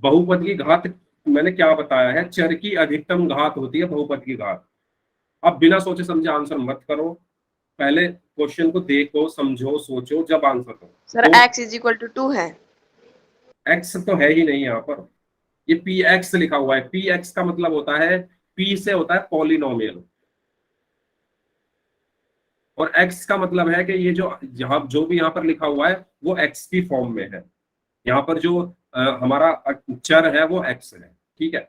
बहुपद की घात मैंने क्या बताया है? चर की अधिकतम घात होती है बहुपद की घात। अब बिना सोचे समझे आंसर मत करो, पहले क्वेश्चन को देखो, समझो, सोचो, जब आंसर करो। सर तो x इज इक्वल टू 2 है। एक्स तो है ही नहीं यहाँ पर, ये पी एक्स लिखा हुआ है। पी एक्स का मतलब होता है, पी से होता है पॉलिनोमियल, और एक्स का मतलब है कि ये जो यहाँ जो भी यहाँ पर लिखा हुआ है वो एक्स की फॉर्म में है। यहाँ पर जो हमारा चर है वो एक्स है। ठीक है।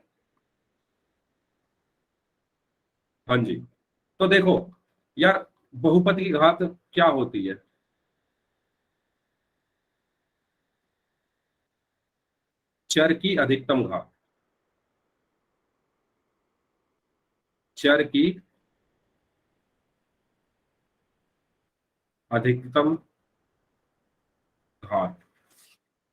हाँ जी। तो देखो यार, बहुपद की घात क्या होती है? चर की अधिकतम घात। चर की अधिकतम घात।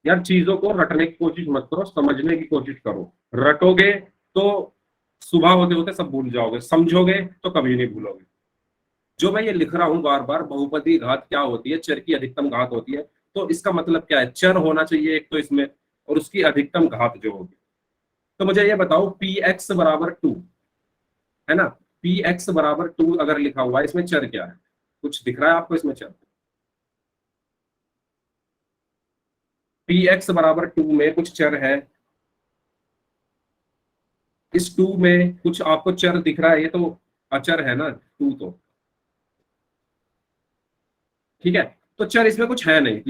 यार चीजों को रटने की कोशिश मत करो, समझने की कोशिश करो। रटोगे तो सुबह होते होते सब भूल जाओगे, समझोगे तो कभी नहीं भूलोगे। जो मैं ये लिख रहा हूं बार बार, बहुपदी घात क्या होती है, चर की अधिकतम घात होती है, तो इसका मतलब क्या है, चर होना चाहिए एक तो इसमें, और उसकी अधिकतम घात जो होगी। तो मुझे ये बताओ पी एक्स बराबर 2 है ना, पी एक्स बराबर 2 अगर लिखा हुआ है, इसमें चर क्या है, कुछ दिख रहा है आपको इसमें चर? पी एक्स बराबर 2 में कुछ चर है, इस 2 में कुछ आपको चर दिख रहा है, ये तो अचर है ना 2 तो, ठीक है। तो चर इसमें कुछ है नहीं,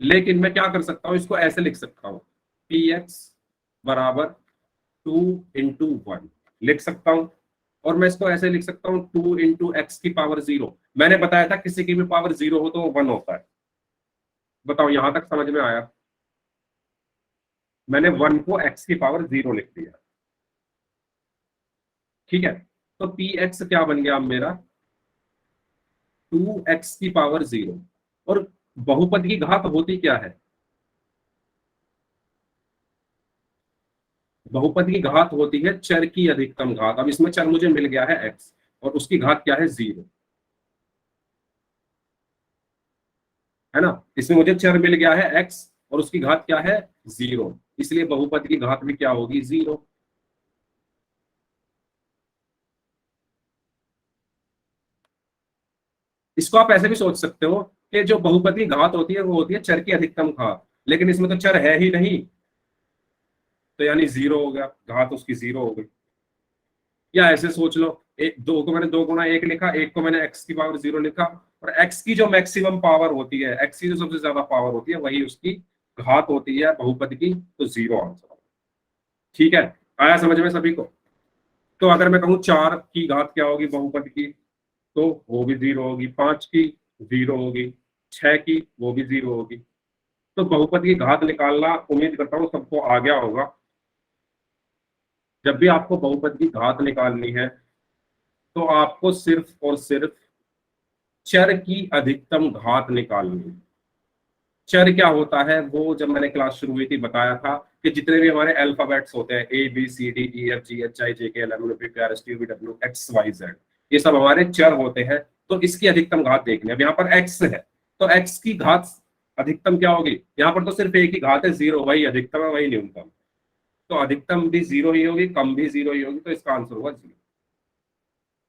लेकिन मैं क्या कर सकता हूं, इसको ऐसे लिख सकता हूं, पी एक्स बराबर 2 × 1 लिख सकता हूं। और मैं इसको ऐसे लिख सकता हूं 2 × x की पावर 0। मैंने बताया था किसी की भी पावर 0 हो तो वो 1 होता है। बताओ यहां तक समझ में आया? मैंने 1 को x की पावर 0 लिख दिया, ठीक है। तो पी एक्स क्या बन गया अब मेरा, 2x की पावर 0। और बहुपद की घात होती क्या है, बहुपद की घात होती है चर की अधिकतम घात। अब इसमें चर मुझे मिल गया है x, और उसकी घात क्या है 0, है ना। इसमें मुझे चर मिल गया है x, और उसकी घात क्या है 0, इसलिए बहुपद की घात भी क्या होगी 0। इसको आप ऐसे भी सोच सकते हो कि जो बहुपद की घात होती है वो होती है चर की अधिकतम घात, लेकिन इसमें तो चर है ही नहीं, तो यानी 0 हो गया, घात उसकी 0 हो गई। या ऐसे सोच लो, एक 2 को मैंने 2 × 1 लिखा, एक को मैंने x की पावर 0 लिखा, और x की जो मैक्सिमम पावर होती है, x की जो सबसे ज्यादा पावर होती है, वही उसकी घात होती है बहुपद की, तो 0 आंसर। ठीक है, आया समझ में सभी को? तो अगर मैं कहूँ 4 की घात क्या होगी बहुपद की, तो वो भी 0 होगी, 5 की 0 होगी, 6 की वो भी 0 होगी। तो बहुपद की घात निकालना उम्मीद करता हूँ सबको आ गया होगा। जब भी आपको बहुपद की घात निकालनी है तो आपको सिर्फ और सिर्फ चर की अधिकतम घात निकालनी है। चर क्या होता है, वो जब मैंने क्लास शुरू हुई थी बताया था कि जितने भी हमारे अल्फाबेट्स होते हैं, A B C D E F G H I J K L M N O P Q R S T U V W X Y Z, ये सब हमारे चर होते हैं। तो इसकी अधिकतम घात देखनी है। अब यहाँ पर एक्स है, तो एक्स की घात अधिकतम क्या होगी, यहाँ पर तो सिर्फ एक ही घात है 0, वही अधिकतम है वही न्यूनतम, तो अधिकतम भी 0 ही होगी, कम भी 0 ही होगी, तो इसका आंसर होगा 0।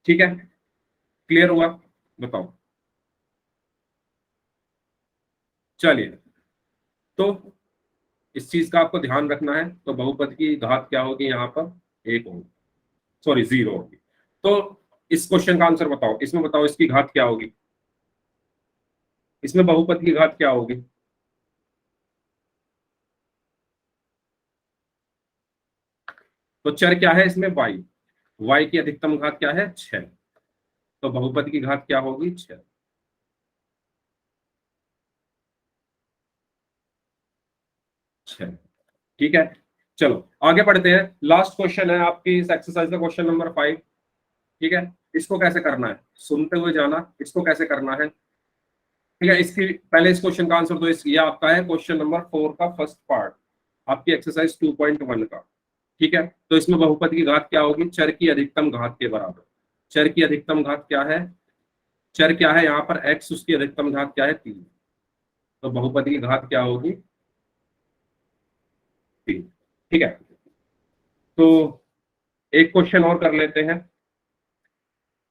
ठीक है, क्लियर हुआ? बताओ। चलिए, तो इस चीज का आपको ध्यान रखना है। तो बहुपद की घात क्या होगी, यहाँ पर 1 होगी, सॉरी 0 होगी। तो इस क्वेश्चन का आंसर बताओ, इसमें बताओ इसकी घात क्या होगी, इसमें बहुपद की घात क्या होगी? तो चर क्या है इसमें y, y की अधिकतम घात क्या है 6, तो बहुपद की घात क्या होगी 6। 6, ठीक है। चलो आगे बढ़ते हैं, लास्ट क्वेश्चन है आपकी इस एक्सरसाइज का, क्वेश्चन नंबर 5। ठीक है, इसको कैसे करना है, सुनते हुए जाना, इसको कैसे करना है। ठीक है, इसकी पहले इस क्वेश्चन का आंसर दो। ये आपका है क्वेश्चन नंबर 4 का फर्स्ट पार्ट, आपकी एक्सरसाइज 2.1 का। ठीक है, तो इसमें बहुपद की घात क्या होगी, चर की अधिकतम घात के बराबर। चर की अधिकतम घात क्या है, चर क्या है यहाँ पर x, उसकी अधिकतम घात क्या है 3, तो बहुपद की घात क्या होगी 3। ठीक है, तो एक क्वेश्चन और कर लेते हैं,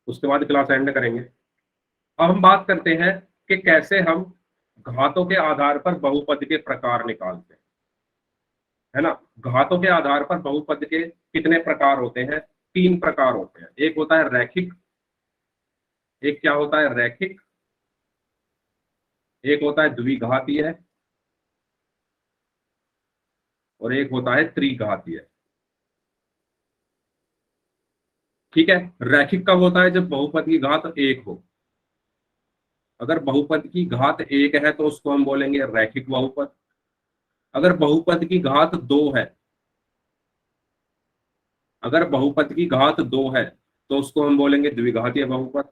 उसके बाद क्लास एंड करेंगे। अब हम बात करते हैं कि कैसे हम घातों के आधार पर बहुपद के प्रकार निकालते हैं, है ना। घातों के आधार पर बहुपद के कितने प्रकार होते हैं, 3 प्रकार होते हैं। एक होता है रैखिक, एक क्या होता है रैखिक, एक होता है द्विघातीय, और एक होता है त्रिघातीय। ठीक है, रैखिक कब होता है, जब बहुपद की घात 1 हो। अगर बहुपद की घात 1 है तो उसको हम बोलेंगे रैखिक बहुपद। अगर बहुपद की घात 2 है, अगर बहुपद की घात 2 है तो उसको हम बोलेंगे द्विघातीय बहुपद।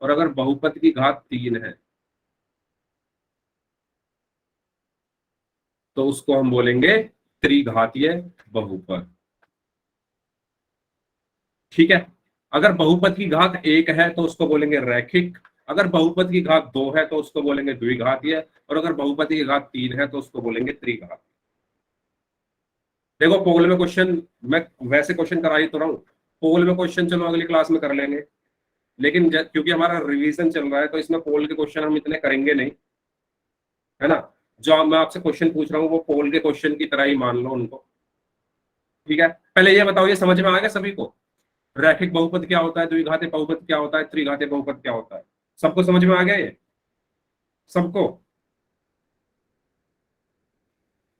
और अगर बहुपद की घात 3 है तो उसको हम बोलेंगे त्रिघातीय बहुपद। ठीक है। अगर बहुपद की घात 1 है तो उसको बोलेंगे रैखिक, अगर बहुपद की घात 2 है तो उसको बोलेंगे द्विघातीय, और अगर बहुपद की घात 3 है तो उसको बोलेंगे त्रिघातीय। देखो पोल में क्वेश्चन, मैं वैसे क्वेश्चन करा ही तो रहा हूं, पोल में क्वेश्चन चलो अगली क्लास में कर लेंगे, लेकिन क्योंकि हमारा रिवीजन चल रहा है तो इसमें पोल के क्वेश्चन हम इतने करेंगे नहीं, है ना। जो मैं आपसे क्वेश्चन पूछ रहा हूँ वो पोल के क्वेश्चन की तरह ही मान लो उनको। ठीक है, पहले ये बताओ, ये समझ में आ गया सभी को? रैखिक बहुपद क्या होता है, द्विघाती बहुपद क्या होता है, त्रिघाती बहुपद क्या होता है? सबको समझ में आ गया ये? सबको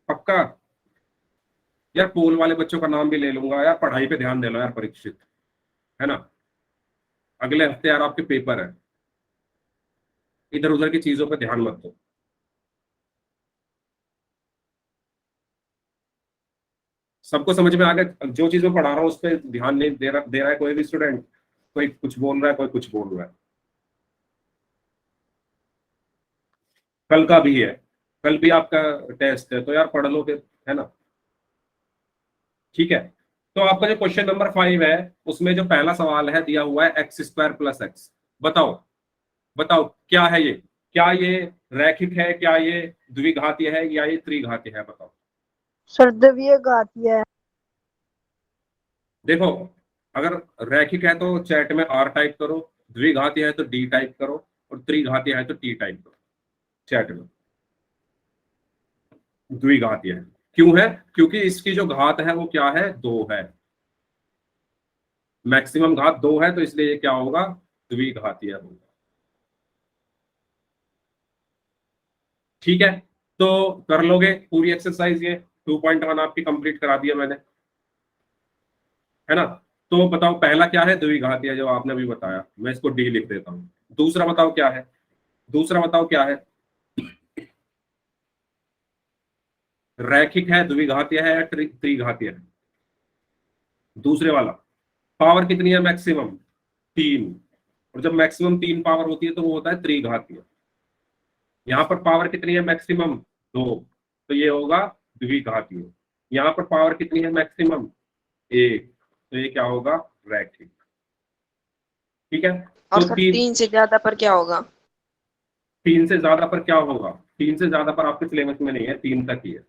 पक्का? यार पोल वाले बच्चों का नाम भी ले लूंगा यार, पढ़ाई पे ध्यान दे लो यार परीक्षित, है ना। अगले हफ्ते यार आपके पेपर है, इधर उधर की चीजों पे ध्यान मत दो। सबको समझ में आ गया? जो चीज मैं पढ़ा रहा हूँ उस पर ध्यान नहीं दे रहा है कोई भी स्टूडेंट? कोई कुछ बोल रहा है, कोई कुछ बोल रहा है। कल का भी है, कल भी आपका टेस्ट है तो यार पढ़ लो फिर, है ना। ठीक है, तो आपका जो क्वेश्चन नंबर 5 है उसमें जो पहला सवाल है दिया हुआ है एक्स स्क्वायर प्लस एक्स। बताओ, बताओ क्या है ये? क्या ये रैखिक है, क्या ये द्विघातीय है, या ये त्रिघातीय है? बताओ। सर द्विघातीय है। देखो, अगर रैखिक है तो चैट में आर टाइप करो, द्विघातीय है तो डी टाइप करो, और त्रिघातीय है तो टी टाइप करो चैट में। द्विघातीय है क्यों है? क्योंकि इसकी जो घात है वो क्या है, 2 है। मैक्सिमम घात 2 है तो इसलिए ये क्या होगा, द्विघातीय होगा। ठीक है, तो कर लोगे पूरी एक्सरसाइज? ये 2.1 आपकी कंप्लीट करा दिया मैंने, है ना। तो बताओ पहला क्या है, द्विघातीय, जो आपने अभी बताया, मैं इसको डी लिख देता हूं। दूसरा बताओ क्या है, दूसरा बताओ क्या है? रैखिक है, द्विघातीय है, या त्रिघातीय है? दूसरे वाला, पावर कितनी है मैक्सिमम, 3, और जब मैक्सिमम 3 पावर होती है तो वो होता है त्रिघातीय। यहाँ पर पावर कितनी है मैक्सिमम, 2, तो ये होगा द्विघातीय। यहाँ पर पावर कितनी है मैक्सिमम, 1, तो ये क्या होगा, रैखिक। ठीक है, और तो सर 3, 3 से ज्यादा पर क्या होगा? 3 से ज्यादा पर क्या होगा? 3 से ज्यादा पर आपके सिलेबस में नहीं है, 3 तक ही है।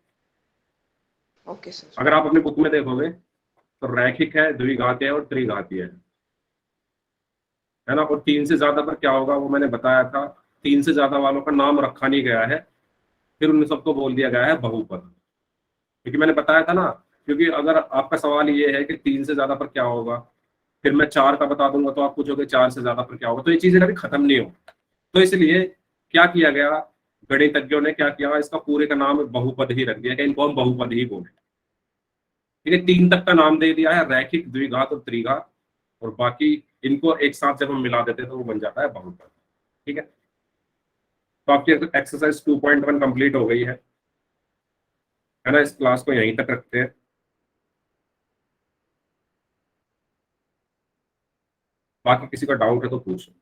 Okay sir. अगर आप अपनी बुक में देखोगे तो रैखिक है, द्विघातीय है और त्रिघातीय है ना। और 3 से ज्यादा पर क्या होगा वो मैंने बताया था। 3 से ज्यादा वालों का नाम रखा नहीं गया है, फिर उन सबको बोल दिया गया है बहुपद, क्योंकि मैंने बताया था ना। क्योंकि अगर आपका सवाल ये है कि 3 से ज्यादा पर क्या होगा, फिर मैं 4 का बता दूंगा तो आप पूछोगे 4 से ज्यादा पर क्या होगा, तो ये चीजें कभी खत्म नहीं हो। तो इसलिए क्या किया गया, गणितज्ञों ने क्या किया, इसका पूरे का नाम बहुपद ही रख दिया कि इनको हम बहुपद ही बोले। ठीक है, 3 तक का नाम दे दिया है, रैखिक, द्विघात और त्रिघात, और बाकी इनको एक साथ जब हम मिला देते हैं तो वो बन जाता है बहुपद। ठीक है, तो आपकी एक्सरसाइज 2.1 कंप्लीट हो गई है ना। इस क्लास को यहीं तक रखते हैं। बाकी किसी का डाउट है तो पूछो।